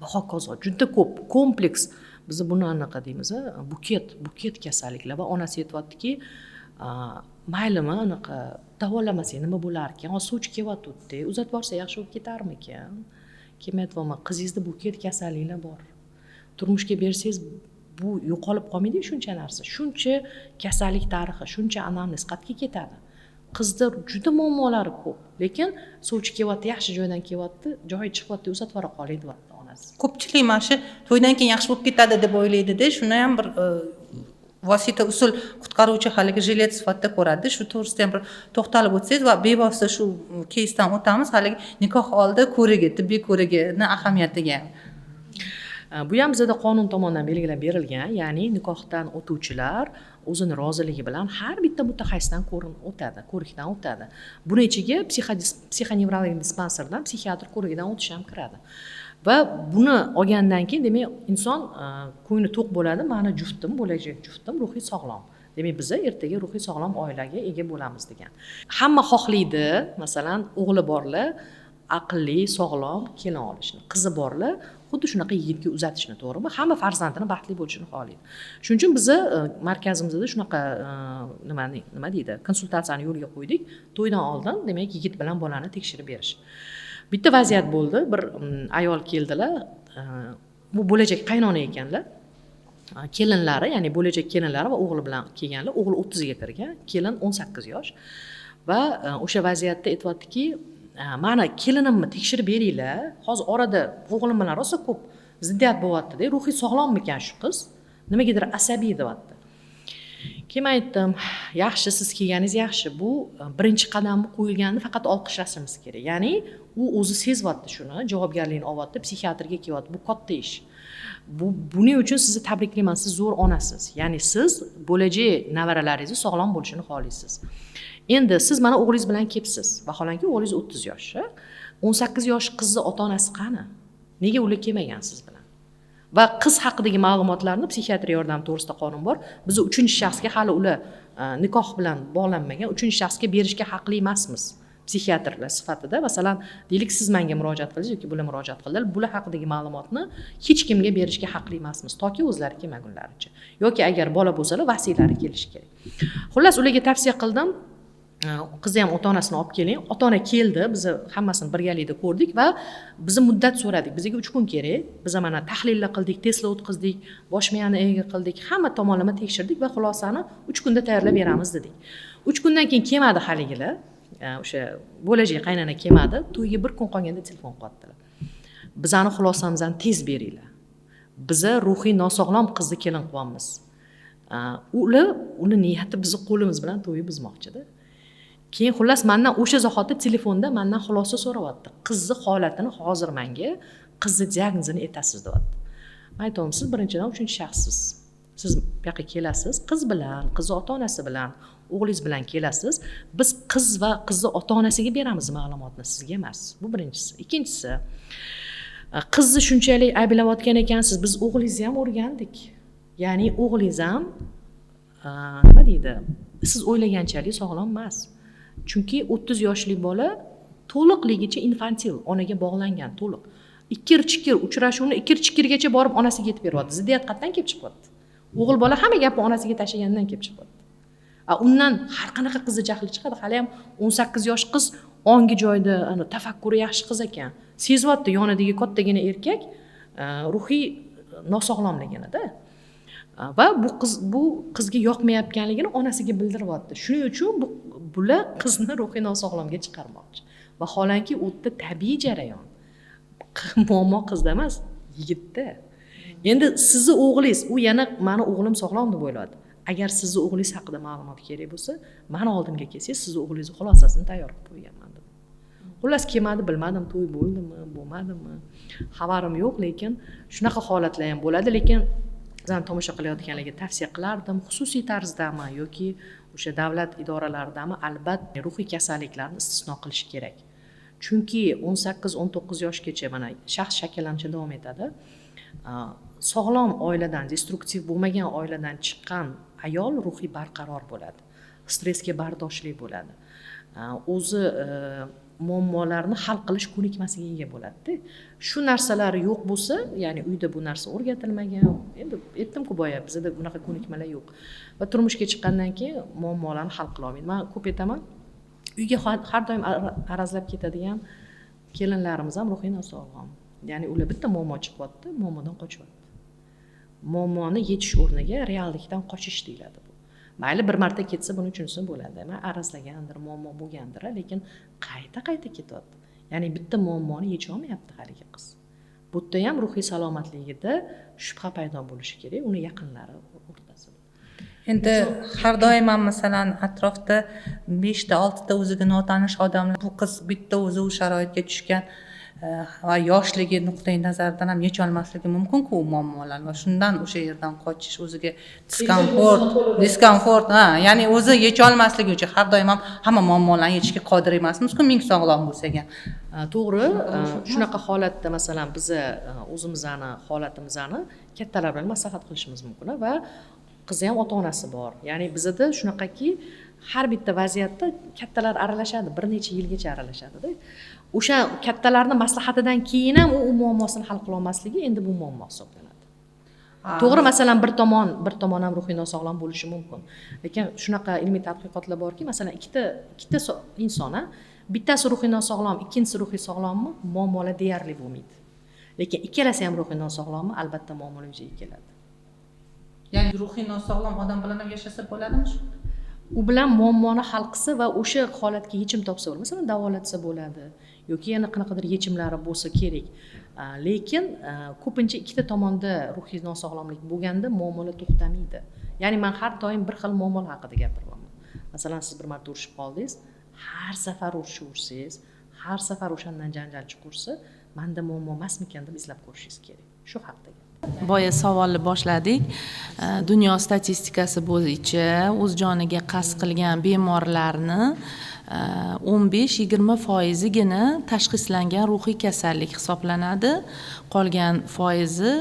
S1: Va hokazo, juda ko'p kompleks. Biz buni anaqa deymiz, buket kasalliklar va onasi aytayaptiki, maylimi anaqa davolamasang nima bo'lar ekan? Hozir suvchi kelyapti, uzatib borsa yaxshi bo'lib ketarmikan? Kelmayapman, qizingizda buket kasalliklar bor. Turmushga bersangiz bu yo'qolib qolmaydi shuncha narsa. Shuncha kasallik tarixi, shuncha anamnez qayerga ketadi? Qizda juda muammolari ko'p, lekin suvchi kelyapti, yaxshi joydan kelyapti, joyi chiqyapti, uzatib bora qoling deyapti onasi.
S4: Ko'pchilik mana shu to'ydan keyin yaxshi bo'lib ketadi deb o'ylaydi-da, shuni ham bir vosita usul qutqaruvchi haligi jilet sifatida ko'radi. Shu to'g'risida ham bir to'xtalib o'tsangiz va bevosita shu keysdan o'tamiz haligi nikoh oldi ko'rigi, tibbiy ko'rigini ahamiyatiga.
S1: Bu ham bizda qonun tomonidan belgilab berilgan, ya'ni nikohdan o'tuvchilar o'zini roziligi bilan har bitta mutaxassisdan ko'rikdan o'tadi. Buni ichiga psixonevrologik dispanserdan psixiatr ko'rigidan o'tish ham kiradi. Va buni olgandan keyin demak inson ko'ngli to'q bo'ladi, meni juftim, bo'lajak juftim ruhiy sog'lom. Demak biz ertaga ruhiy sog'lom oilaga ega bo'lamiz degan. Hamma xohlaydi, masalan, o'g'li borlar aqlli, sog'lom kelin olishni, qizi borlar xuddi shunaqa yigitga uzatishni, to'g'rimi? Hamma farzandini baxtli bo'lishini xohlaydi. Shuning uchun biz markazimizda shunaqa nima deydi, konsultatsiyani yo'lga qo'ydik. To'ydan oldin demak yigit bilan bolani tekshirib berish. Bitta vaziyat bo'ldi, bir ayol keldilar, bu bo'lajak qaynona ekanlar. Kelinlari, ya'ni bo'lajak kelinlari va o'g'li bilan kelganlar. O'g'li 30 ga kirgan, kelin 18 yosh. Va o'sha vaziyatda aytayaptiki, mana kelinimni tekshirib beringlar. Hozir orada o'g'lim bilan rosa ko'p ziddiyat bo'lyapti-da, ruhiy sog'lommikan shu qiz? Nimagadir asabiy deyapti. Keyin aytdim, yaxshi, siz kelganingiz yaxshi. Bu birinchi qadamni qo'yilganini faqat olqishlashimiz kerak. Ya'ni u o'zi sezyapti shuni, javobgarlikni olyapti, psixiatrga kelyapti. Bu katta ish. Buning uchun sizni tabriklayman, siz zo'r onasiz. Ya'ni siz bo'lajak nevaralaringizni sog'lom bo'lishini xohlaysiz. Endi siz mana o'g'lingiz bilan kelibsiz. Vaholanki o'g'lingiz 30 yosh, 18 yosh qizni ota-onasi qani? Nega ular kelmagan siz bilan? Va qiz haqidagi ma'lumotlarni psixiatriya yordami to'g'risida qonun bor. Biz 3-shaxsga hali ular nikoh bilan bog'lanmagan 3-shaxsga berishga haqli emasmiz. Psixiatrlar sifatida, masalan, deylik siz menga murojaat qildingiz yoki bular murojaat qildilar, bular haqidagi ma'lumotni hech kimga berishga haqli emasmiz, toki o'zlari kelmagunlaricha. Yoki agar bola bo'lsalar, vasiylari kelishi kerak. Xullas, ularga tavsiya qildim. Qizni ham ota-onasini olib keling. Ota-ona keldi, biz hammasini birgalikda ko'rdik va biz muddat so'radik. Bizga 3 kun kerak. Biz mana tahlillar qildik, testlar o'tkazdik, bosh miyani ega qildik, hamma tomonlama tekshirdik va xulosani 3 kunda tayyorlab beramiz dedik. 3 kundan keyin kelmadi haligilar. O'sha bo'lajak qaynona kelmadi. To'yga 1 kun qolganda telefon qilyaptilar. Bizani xulosamizni tez beringlar. Biz ruhiy nosog'lom qizni kelin qilyapmiz. Uni niyati bizni qo'limiz bilan to'yni buzmoqchi-da. Keyin xullas mendan o'sha zahoti telefonda mendan xulosa so'rayapti. Qizni holatini hozir menga, qizni diagnozini aytasiz deyapti. Men aytaman, siz birinchidan 3-shaxssiz. Siz bu yoqqa kelasiz, qiz bilan, qiz ota-onasi bilan, o'g'lingiz bilan kelasiz. Biz qiz va qizni ota-onasiga beramiz ma'lumotni, sizga emas. Bu birinchisi. Ikkinchisi, qizni shunchalik ayblayotgan ekansiz, biz o'g'lingizni ham o'rgandik. Ya'ni o'g'lingiz ham nima deydi? Siz o'ylaganchalik sog'lom emas. Chunki 30 yoshli bola to'liqligicha infantil, onaga bog'langan, to'liq. Ikkir-chikir uchrashuvni ikkir-chikirgacha borib onasiga yetib beryapti. Ziddiyat qayerdan kelib chiqyapti? O'g'il bola hamma gapni onasiga tashlagandan kelib chiqyapti. Undan har qanaqa qizni jahli chiqadi. Hali ham 18 yosh qiz, ongi joyda, tafakkuri yaxshi qiz ekan. Sezyapti yonidagi kattagina erkak ruhiy nosog'lomligini-da. Va bu qizga yoqmayotganligini onasiga bildiryapti. Shuning uchun bular qizni ruhiy nosog'lomga chiqarmoqchi. Vaholanki u yerda tabiiy jarayon. Muammo qizda emas, yigitda. Endi sizni o'g'lingiz, u yana meni o'g'lim sog'lom deb o'yladi. Agar sizni o'g'lingiz haqida ma'lumot kerak bo'lsa, meni oldimga kelsangiz, sizni o'g'lingizni xulosasini tayyor qilib qo'yganman dedim. xullas kelmadi, bilmadim, to'y bo'ldimi bo'lmadimi xabarim yo'q, lekin shunaqa holatlar ham bo'ladi. Lekin bizani tomosha qilayotganlarga tavsiya qilardim, xususiy tarzdami yoki o'sha davlat idoralaridami, albatta ruhiy kasalliklarni istisno qilish kerak. Chunki 18-19 yoshgacha mana shaxs shakllanishida davom etadi. Sog'lom oiladan, destruktiv bo'lmagan oiladan chiqqan ayol ruhiy barqaror bo'ladi, stressga bardoshli bo'ladi, o'zi muammolarni hal qilish ko'nikmasiga ega bo'ladi. Shu narsalar yo'q bo'lsa, ya'ni uyda bu narsa o'rgatilmagan, endi aytdim-ku boya bizda bunaqa ko'nikmalar yo'q va turmushga chiqqandan keyin muammolarni hal qila olmaydi. Men ko'p aytaman, uyga har doim arazlab ketadigan kelinlarimiz ham ruhiy nosog'lom. Ya'ni ular bitta muammo chiqyapti, muammodan qochyapti. Muammoni yechish o'rniga reallikdan qochish deyiladi bu. Mayli bir marta ketsa buni tushunsa bo'ladi. Men arazlagandir, muammo bo'lgandir, lekin qayta ketyapti. Ya'ni bitta muammoni yecha olmayapti haligi qiz. Bu yerda ham ruhiy salomatligida shubha paydo bo'lishi kerak, uni yaqinlari o'rtasida.
S4: Endi har doim ham masalan atrofda 5 ta 6 ta o'ziga notanish odamlar, bu qiz bitta o'zi u sharoitga tushgan va yoshligi nuqtai nazaridan ham yecholmasligi mumkin-ku muammolar va shundan o'sha yerdan qochish, o'ziga diskomfort, ya'ni o'zi yecholmasligi uchun har doim ham hamma muammolarni yechishga qodir emasmiz-ku, ming sog'lom bo'lsak ham.
S1: To'g'ri, shunaqa holatda masalan biz o'zimizni holatimizni kattalar bilan maslahat qilishimiz mumkin va qizi ham ota-onasi bor. Ya'ni bizda shunaqaki har bitta vaziyatda kattalar aralashadi, bir necha yilgacha aralashadi-da. O'sha kattalarni maslahatidan keyin ham u muammosini hal qila olmasligi endi bu muammo hisoblanadi. To'g'ri, masalan bir tomon ham ruhiy nosog'lom bo'lishi mumkin. Lekin shunaqa ilmiy tadqiqotlar borki, masalan ikkita inson, bittasi ruhiy nosog'lom, ikkinchisi ruhiy sog'lommi, muammolar deyarli bo'lmaydi. Lekin ikkalasi ham ruhiy nosog'lommi, albatta muammolar yuzaga keladi.
S4: Ya'ni ruhiy nosog'lom odam bilan ham yashasa bo'ladimi shu?
S1: U bilan muammoni hal qilsa va o'sha holatga yechim topsa bo'ladi. Masalan, davolatsa bo'ladi yoki yana qanaqadir yechimlari bo'lsa kerak. Lekin ko'pincha ikkita tomonda ruhiy nosog'lomlik bo'lganda muammolar to'xtamaydi. Ya'ni men har doim bir xil muammolar haqida gapiraman. Masalan, siz bir marta urishib qoldingiz, har safar ursangiz, har safar o'shandan janjal chiqursa, menda muammo emasmikan deb izlab ko'rishingiz kerak. Shu haqda.
S3: Boya savolni boshladik. Dunyo statistikasi bo'yicha o'z joniga qasd qilgan bemorlarni 15-20%igina tashxislangan ruhiy kasallik hisoblanadi. Qolgan foizi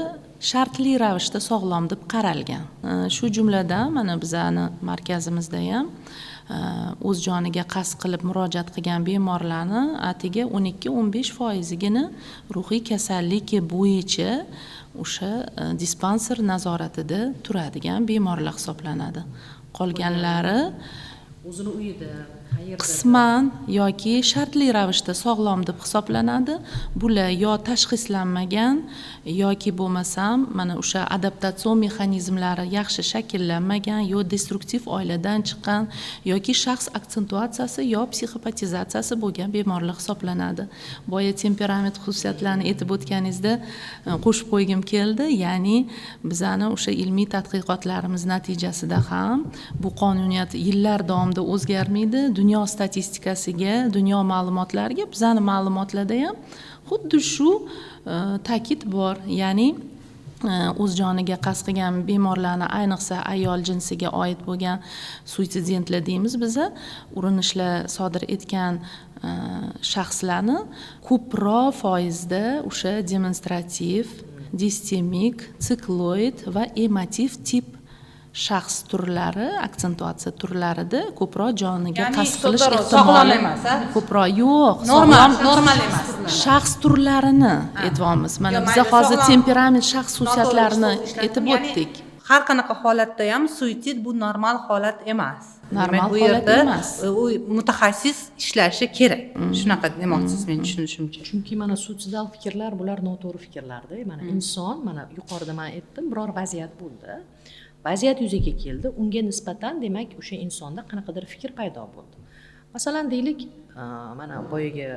S3: shartli ravishda sog'lom deb qaralgan. Shu jumladan mana bizani markazimizda ham o'z joniga qasd qilib murojaat qilgan bemorlarni atiga 12-15%igina ruhiy kasallik bo'yicha o'sha dispanser nazoratida turadigan bemorlar hisoblanadi. Qolganlari
S1: o'zini uyida, qayerda
S3: qisman yoki shartli ravishda sog'lom deb hisoblanadi. Bular yo tashxislanmagan yoki bo'lmasam mana o'sha adaptatsion mexanizmlari yaxshi shakllanmagan, yo destruktiv oiladan chiqqan yoki shaxs aksentuatsiyasi yo psixopatizatsiyasi bo'lgan bemorlar hisoblanadi. Boya temperament xususiyatlarini aytib o'tganingizda qo'shib qo'ygim keldi. Ya'ni bizani o'sha ilmiy tadqiqotlarimiz natijasida ham bu qonuniyat yillar davomida o'zgarmaydi. Dunyo statistikasiga, dunyo ma'lumotlariga, bizani ma'lumotlarda ham xuddi shu ta'kid bor. Ya'ni o'z joniga qasd qilgan bemorlarni, ayniqsa ayol jinsiga oid bo'lgan suitsidentlar deymiz biza, urinishlar sodir etgan shaxslarni ko'proq foizda o'sha demonstrativ, distemik, sikloid va emotiv tip shaxs turlari, aksentuatsiya turlarida ko'proq joniga qasd qilish ehtimoli ko'proq yo'q,
S4: normal emas.
S3: Shaxs turlarini aytyapmiz. Mana biz hozir temperament shaxs xususiyatlarini aytib o'tdik.
S4: Har qanaqa holatda ham suitsid bu normal holat emas.
S3: Normal holat emas.
S4: U mutaxassis ishlashi kerak. Shunaqa demoqchisiz men tushunishimcha.
S1: Chunki mana suitsidal fikrlar bular noto'g'ri fikrlarda. Mana inson, mana yuqorida men aytdim, biror vaziyat bo'ldi. Vaziyat yuzaga keldi, unga nisbatan demak o'sha insonda qanaqadir fikr paydo bo'ldi. Masalan deylik, mana boyaga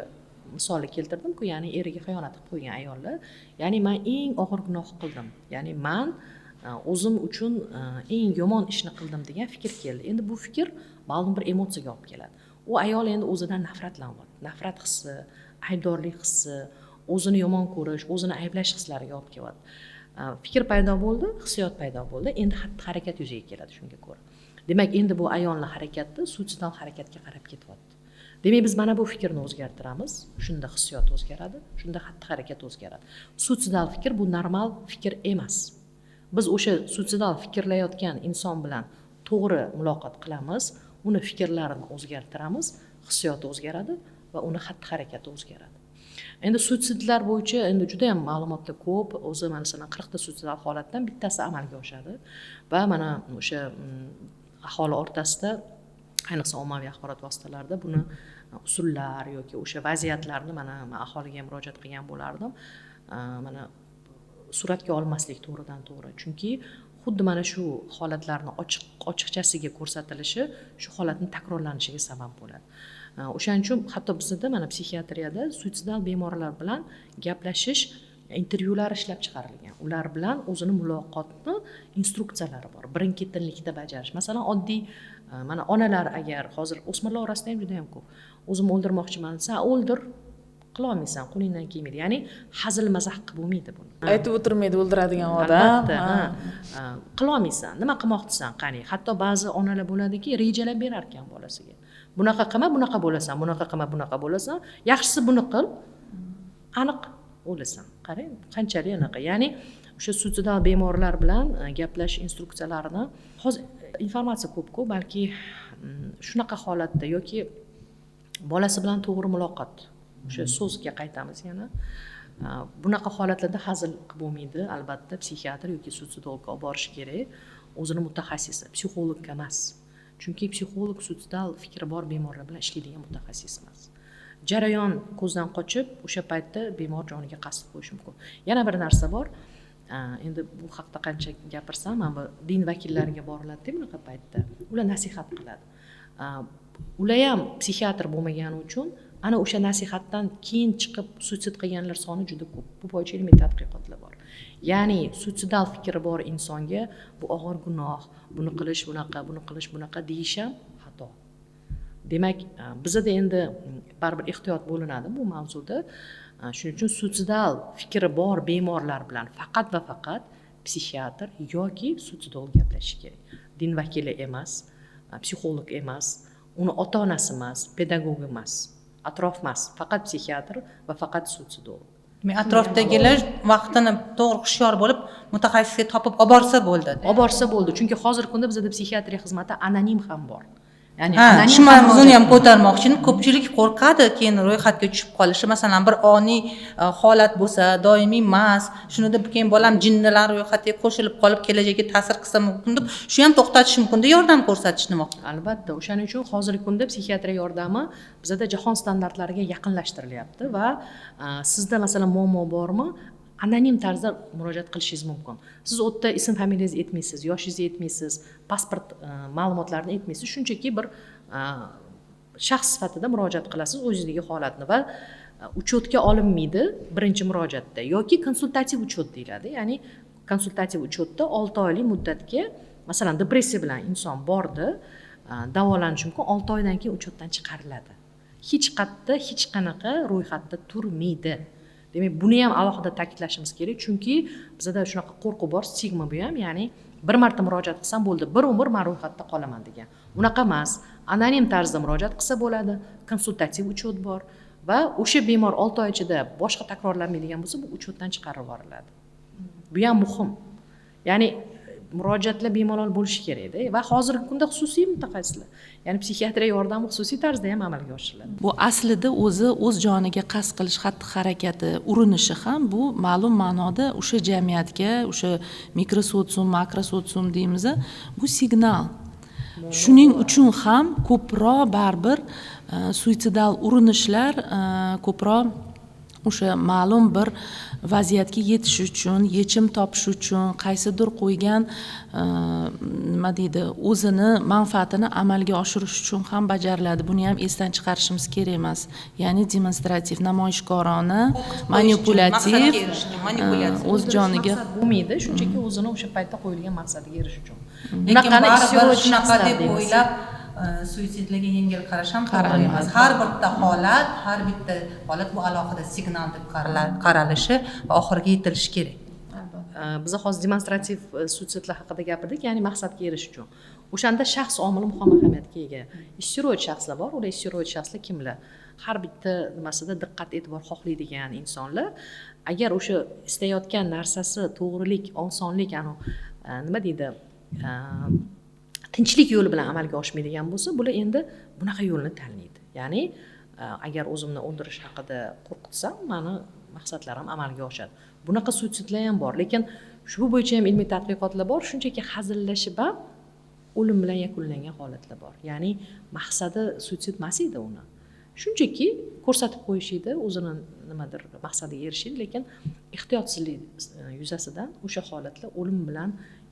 S1: misolni keltirdim-ku, ya'ni eriga xiyonat qilib qo'ygan ayollar, ya'ni men eng og'ir gunoh qildim. Ya'ni men o'zim uchun eng yomon ishni qildim degan fikr keldi. Endi bu fikr ma'lum bir emotsiyaga olib keladi. u ayol endi o'zidan nafratlanyapti. Nafrat hissi, aybdorlik hissi, o'zini yomon ko'rish, o'zini ayblash hislariga olib kelyapti. Fikr paydo bo'ldi, hissiyot paydo bo'ldi, endi xatti-harakat yuzaga keladi shunga ko'ra. Demak, endi bu ayolning harakati suitsidal harakatga qarab ketyapti. Demak, biz mana bu fikrni o'zgartiramiz, shunda hissiyot o'zgaradi, shunda xatti-harakat o'zgaradi. Suitsidal fikr bu normal fikr emas. Biz o'sha suitsidal fikrlayotgan inson bilan to'g'ri muloqot qilamiz, uni fikrlarini o'zgartiramiz, hissiyoti o'zgaradi va uni xatti-harakati o'zgaradi. Endi suitsidlar bo'yicha endi juda ham ma'lumotlar ko'p. O'zi masalan 40 ta suitsidal holatdan bittasi amalga oshadi va mana o'sha aholi o'rtasida, ayniqsa ommaviy axborot vositalarida buni usullar yoki o'sha vaziyatlarni mana aholiga murojaat qilgan bo'lardim. Mana suratga olmaslik to'g'ridan to'g'ri. Chunki xuddi mana shu holatlarni ochiqchasiga ko'rsatilishi shu holatning takrorlanishiga sabab bo'ladi. O'shaning uchun hatto bizda mana psixiatriyada suitsidal bemorlar bilan gaplashish intervyular ishlab chiqarilgan. Ular bilan o'zini muloqotni instruksiyalari bor. Birin-ketinlikda bajarish. Masalan, oddiy mana onalar agar hozir o'smirlar orasida ham juda ham ko'p. O'zimni o'ldirmoqchiman desa, o'ldir, qila olmaysan, qo'lingdan kelmaydi. Ya'ni hazil mazah qilib bo'lmaydi buni.
S2: Aytib o'tirmaydi o'ldiradigan odam.
S1: Qila olmaysan, nima qilmoqchisan, qani? Hatto ba'zi onalar bo'ladiki, rejalab berar ekan bolasiga. Bunaqa qilma, bunaqa bo'lasan, bunaqa qilma, bunaqa bo'lasan. Yaxshisi buni qil. Aniq o'lasan. Qarang, qanchalik aniq. Ya'ni o'sha suitsidal bemorlar bilan gaplash instruksiyalarini hozir informatsiya ko'p-ku, balki shunaqa holatda yoki bolasi bilan to'g'ri muloqot. O'sha so'zga qaytamiz yana. Bunaqa holatlarda hazil qilib bo'lmaydi. Albatta psixiatr yoki suitsidolga olib borish kerak. O'zini mutaxassisi, psixolog emas. Chunki psixolog suitsidal fikri bor bemorlar bilan ishlaydigan mutaxassis emas. Jarayon ko'zdan qochib, o'sha paytda bemor joniga qasd qo'yishi mumkin. Yana bir narsa bor. Endi bu haqda qancha gapirsam, mana din vakillariga boriladi bunaqa paytda. Ular nasihat qiladi. Ular ham psixiatr bo'lmagani uchun ana o'sha nasihatdan keyin chiqib suitsid qilganlar soni juda ko'p. Bu bo'yicha ilmiy tadqiqotlar bor. Ya'ni suitsidal fikri bor insonga bu og'ir gunoh, buni qilish bunaqa, buni qilish bunaqa deyish ham xato. Demak, bizda endi baribir ehtiyot bo'linadi bu mavzuda. Shuning uchun suitsidal fikri bor bemorlar bilan faqat va faqat psixiatr yoki suitsidol gaplashish kerak. Din vakili emas, psixolog emas, uni ota-onasi emas, pedagog emas, atrof emas, faqat psixiatr va faqat suitsidol.
S4: Atrofdagilar vaqtini to'g'ri hushyor bo'lib mutaxassisga topib olib borsa bo'ldi.
S1: Olib borsa bo'ldi. Chunki hozirgi kunda bizda psixiatriya xizmati anonim ham bor. Ya'ni
S4: shu mavzuni ham ko'tarmoqchiman. Ko'pchilik qo'rqadi keyin ro'yxatga tushib qolishi. Masalan, bir oniy holat bo'lsa, doimiy emas, shunda keyin bolam jinnilar ro'yxatiga qo'shilib qolib kelajakka ta'sir qilsa mumkin deb, shu ham to'xtatish mumkin, yordam ko'rsatish nima?
S1: Albatta, o'shaning uchun hozirgi kunda psixiatriya yordami bizda jahon standartlariga yaqinlashtirilyapti va sizda masalan muammo bormi? Anonim tarzda murojaat qilishingiz mumkin. Siz u yerda ism familiyangizni aytmaysiz, yoshingizni aytmaysiz, pasport ma'lumotlarini aytmaysiz, shunchaki bir shaxs sifatida murojaat qilasiz o'zingizdagi holatni va uchetga olinmaydi birinchi murojaatda yoki konsultativ uchet deyiladi. Ya'ni konsultativ uchetda 6 oylik muddatga, masalan, depressiya bilan inson bordi, davolanishi mumkin, 6 oydan keyin uchetdan chiqariladi. Hech qayerda hech qanaqa ro'yxatda turmaydi. Demak, buni ham alohida ta'kidlashimiz kerak, chunki bizda shunaqa qo'rquv bor, stigma bu ham, ya'ni bir marta murojaat qilsam bo'ldi, bir umr men ro'yxatda qolaman degan. Unaqa emas. Anonim tarzda murojaat qilsa bo'ladi, konsultativ uchet bor va o'sha bemor 6 oy ichida boshqa takrorlanmaydigan bo'lsa, bu uchetdan chiqarib yuboriladi. Bu ham muhim. Ya'ni murojaatlar bemalol bo'lishi kerak-da va hozirgi kunda xususiy mutaxassislar, ya'ni psixiatriya yordami xususiy tarzda ham amalga oshiriladi.
S3: Bu aslida o'z joniga qasd qilish xatti-harakati, urinishi ham bu ma'lum ma'noda o'sha jamiyatga, o'sha mikrosotsium, makrosotsium deymiz, bu signal. Shuning uchun ham ko'proq baribir suitsidal urinishlar ko'proq o'sha ma'lum bir vaziyatga yetish uchun, yechim topish uchun, qaysidir qo'ygan nima deydi, o'zini manfaatini amalga oshirish uchun ham bajariladi. Buni ham esdan chiqarishimiz kerak emas. Ya'ni demonstrativ, namoyishkorona, manipulyativ, o'z joniga
S1: bo'lmaydi, shunchaki o'zini o'sha paytda qo'yilgan maqsadiga erishish uchun.
S4: Lekin baribir shunaqa deb o'ylab suitsidlarga yengil qarash ham to'g'ri
S3: Qaralmaydi.
S4: emas. Har bitta holat bu alohida signal deb qaralishi va oxiriga yetilishi kerak.
S1: Biz hozir demonstrativ suitsidlar haqida gapirdik, ya'ni maqsadga erishish uchun. O'shanda shaxs omili muhim ahamiyatga ega. Isteroid shaxslar bor, ular isteroid shaxslar kimlar? Har bitta nimasida diqqat e'tibor xohlaydigan insonlar, agar o'sha istayotgan narsasi to'g'rilik, osonlik, nima deydi, tinchlik yo'li bilan amalga oshmaydigan bo'lsa, bular endi bunaqa yo'lni tanlaydi. Ya'ni agar o'zimni o'ldirish haqida qo'rqitsam, mani maqsadlarim amalga oshadi. Bunaqa suitsidlar ham bor, lekin shu bo'yicha ham ilmiy tadqiqotlar bor, shunchaki hazillashib ham o'lim bilan yakunlangan holatlar bor. Ya'ni maqsadi suitsid emas edi uni. Shunchaki ko'rsatib qo'yish edi, o'zini nimadir maqsadiga erishishdi, lekin ehtiyotsizlik yuzasidan o'sha holatlar o'lim bilan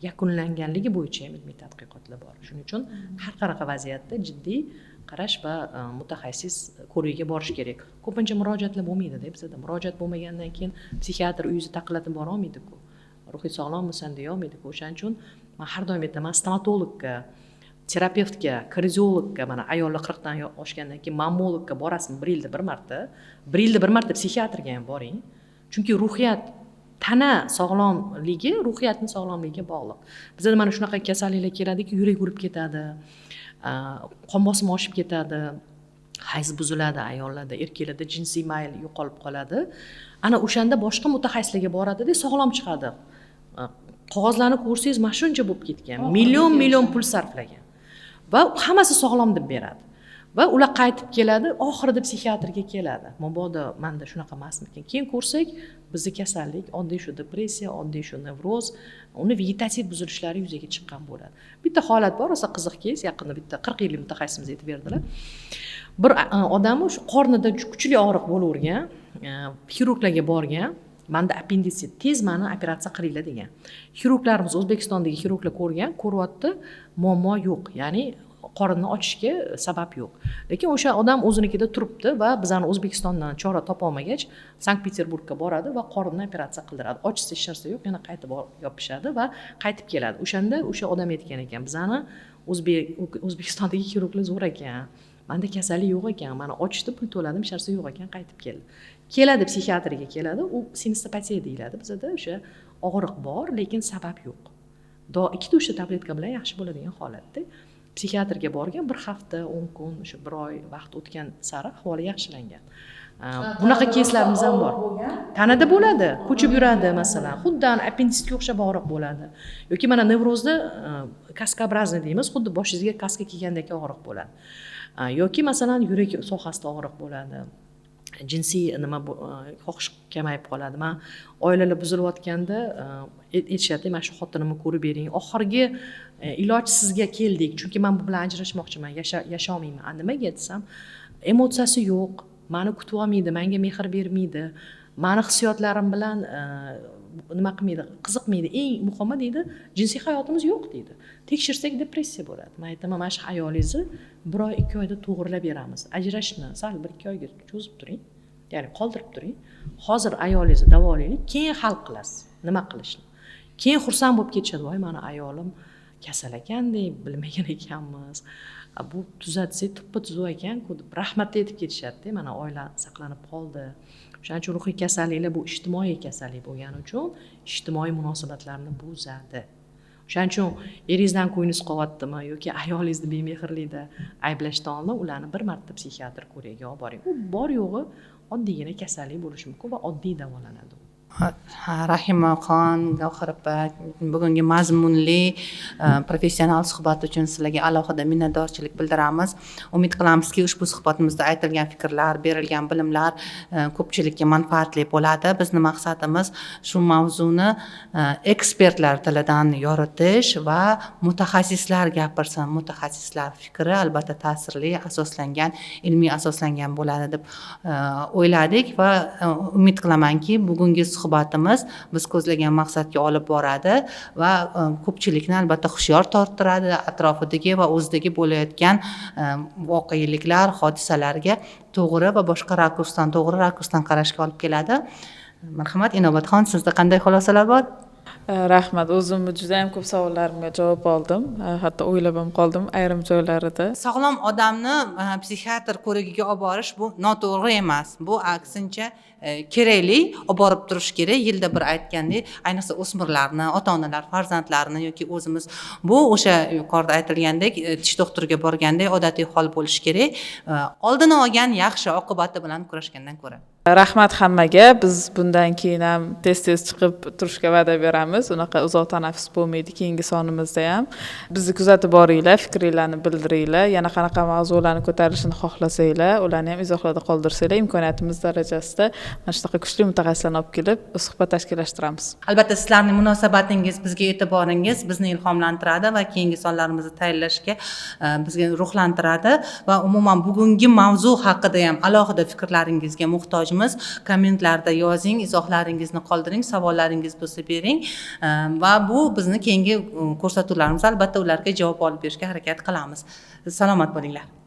S1: yakunlanganligi bo'yicha ham ilmiy tadqiqotlar bor. Shuning uchun har qanaqa vaziyatda jiddiy qarash va mutaxassis ko'rigiga borish kerak. Ko'pincha murojaatlar bo'lmaydi-da, bizda murojaat bo'lmagandan keyin psixiatr uyingizga taqillatib bora olmaydi-ku. Ruhiy sog'lommisan deya olmaydi-ku. O'shaning uchun men har doim aytaman, stomatologga, terapevtga, kardiologga, mana ayollar 40 dan oshgandan keyin mammologga borasizmi 1 yilda 1 marta. 1 yilda 1 marta psixiatrga ham boring. Chunki ruhiyat, tana sog'lomligi ruhiyatning sog'lomligiga bog'liq. Bizda mana shunaqa kasalliklar keladiki, yurak urib ketadi, qon bosimi oshib ketadi, hayz buziladi ayollarda, erkaklarda jinsiy mayl yo'qolib qoladi. Ana o'shanda boshqa mutaxassislarga boradi-da, sog'lom chiqadi. Qog'ozlarni ko'rsangiz, mana shuncha bo'lib ketgan, million pul sarflagan. Va hammasi sog'lom deb beradi. Va ular qaytib keladi, oxirida psixiatrga keladi. Mabodo menda shunaqa emasmikin. Keyin ko'rsak, bizning kasallik oddiy shu depressiya, oddiy shu nevroz, uni vegetativ buzilishlari yuzaga chiqqan bo'ladi. Bitta holat bor, o'sa qiziq kes, yaqinda bitta 40 yillik mutaxassisimiz aytib berdilar. Bir odam shu qornida kuchli og'riq bo'lavergan, xirurglarga borgan. Menda appenditsit, tez meni operatsiya qilinglar degan. Xirurglarimiz, O'zbekistondagi xirurglar ko'ryapti, muammo yo'q. Ya'ni qorinni ochishga sabab yo'q. Lekin o'sha odam o'zinikida turibdi va bizani O'zbekistondan chora topa olmagach, Sankt-Peterburgga boradi va qorinni operatsiya qildiradi. Ochsa hech narsa yo'q, yana qaytib yopishadi va qaytib keladi. O'shanda o'sha odam aytgan ekan, bizani O'zbekistondagi xirurglar zo'r ekan. Menda kasallik yo'q ekan, mana ochishdi, pul to'ladim, hech narsa yo'q ekan, qaytib keldi. Keladi psixiatrga keladi, u sinestopatiya deyiladi. Bizda o'sha og'riq bor, lekin sabab yo'q. Ikkita o'sha tabletka bilan yaxshi bo'ladigan holatda. Psixiatrga borgan, 1 hafta, 10 kun, o'sha 1 oy vaqt o'tgan sari ahvoli yaxshilangan. Bunaqa keslarimiz ham bor. Tanada bo'ladi, ko'chib yuradi masalan, xuddi appenditsitga o'xshab og'riq bo'ladi. Yoki mana nevrozda kaskobrazniy deymiz, xuddi boshingizga kaska kiygandek og'riq bo'ladi. Yoki masalan yurak sohasida og'riq bo'ladi. Jinsiy xohish kamayib qoladi. Men oilalar buzilayotganda aytishadi, mana shu xotinimni ko'rib bering. Oxirgi iloj sizga keldik, chunki men bu bilan ajrashmoqchiman, yasholmayman. Nimaga desam, emotsiyasi yo'q, meni kutib olmaydi, menga mehr bermaydi, meni hissiyotlarim bilan nima qilmaydi, qiziqmaydi. Eng muhimi deydi, jinsiy hayotimiz yo'q deydi. Tekshirsak depressiya bo'ladi. Men aytaman, mana shu hayolingizni 1 oy 2 oyda to'g'rilab beramiz. Ajrashishni sal 1-2 oyga cho'zib turing. Ya'ni qoldirib turing. Hozir ayolingizni davolaylik, keyin hal qilasiz nima qilishni. Keyin xursand bo'lib ketishadi, voy meni ayolim kasal ekandek, bilmagan ekanmiz. Bu tuzatsak tuppa-tuzuv ekan-ku deb rahmat aytib ketishadi-da, mana oila saqlanib qoldi. O'shaning uchun ruhiy kasalliklar bu ijtimoiy kasallik bo'lgani uchun ijtimoiy munosabatlarni buzadi. O'shaning uchun eringizdan ko'nglingiz qolyaptimi yoki ayolingizni bemehrlikda ayblashdan oldin ularni 1 marta psixiatr ko'rigiga olib boring. U bor yo'g'i oddiygina kasallik bo'lishi mumkin va oddiy davolanadi.
S4: Rahimaxon, Gavhar opa, bugungi mazmunli professional suhbat uchun sizlarga alohida minnatdorchilik bildiramiz. Umid qilamizki, ushbu suhbatimizda aytilgan fikrlar, berilgan bilimlar ko'pchilikka manfaatli bo'ladi. Bizning maqsadimiz shu mavzuni ekspertlar tilidan yoritish va mutaxassislar gapirsin, mutaxassislar fikri albatta ta'sirli, asoslangan, ilmiy asoslangan bo'ladi deb o'yladik va umid qilamanki, bugungi suhbatimiz biz ko'zlagan maqsadga olib boradi va ko'pchilikni albatta hushyor torttiradi, atrofidagi va o'zidagi bo'layotgan voqeliklar, hodisalarga to'g'ri va boshqa to'g'ri rakursdan qarashga olib keladi. Marhamat, Inobatxon, sizda qanday xulosalar bor?
S2: Rahmat. O'zimni juda ham ko'p savollarimga javob oldim. Hatto o'ylab ham qoldim ayrim joylarida.
S4: Sog'lom odamni psixiatr ko'rigiga olib borish bu noto'g'ri emas. Bu aksincha kerakli, olib borib turish kerak. Yilda bir aytgandek, ayniqsa o'smirlarni, ota-onalar farzandlarini yoki o'zimiz bu o'sha yuqorida aytilgandek tish doktoriga borgandek odatiy hol bo'lishi kerak. Oldini olgan yaxshi, oqibati bilan kurashgandan ko'ra.
S2: Rahmat hammaga. Biz bundan keyin ham tez-tez chiqib turishga va'da beramiz. Unaqa uzoq tanaffus bo'lmaydi keyingi sonimizda ham. Bizni kuzatib boringlar, fikringizni bildiringlar. Yana qanaqa mavzularni ko'tarilishini xohlasanglar, ularni ham izohlarda qoldirsanglar, imkoniyatimiz darajasida mana shunaqa kuchli mutaxassislarni olib kelib, suhbat tashkillashtiramiz.
S4: Albatta sizlarning munosabatingiz, bizga e'tiboringiz bizni ilhomlantiradi va keyingi sonlarimizni tayyorlashga bizga ruhlantiradi va umuman bugungi mavzu haqida ham alohida fikrlaringizga muhtojmiz. Kommentlarda yozing, izohlaringizni qoldiring, savollaringiz bo'lsa bering va bu bizni keyingi ko'rsatuvlarimiz albatta ularga javob olib berishga harakat qilamiz. Salomat bo'linglar.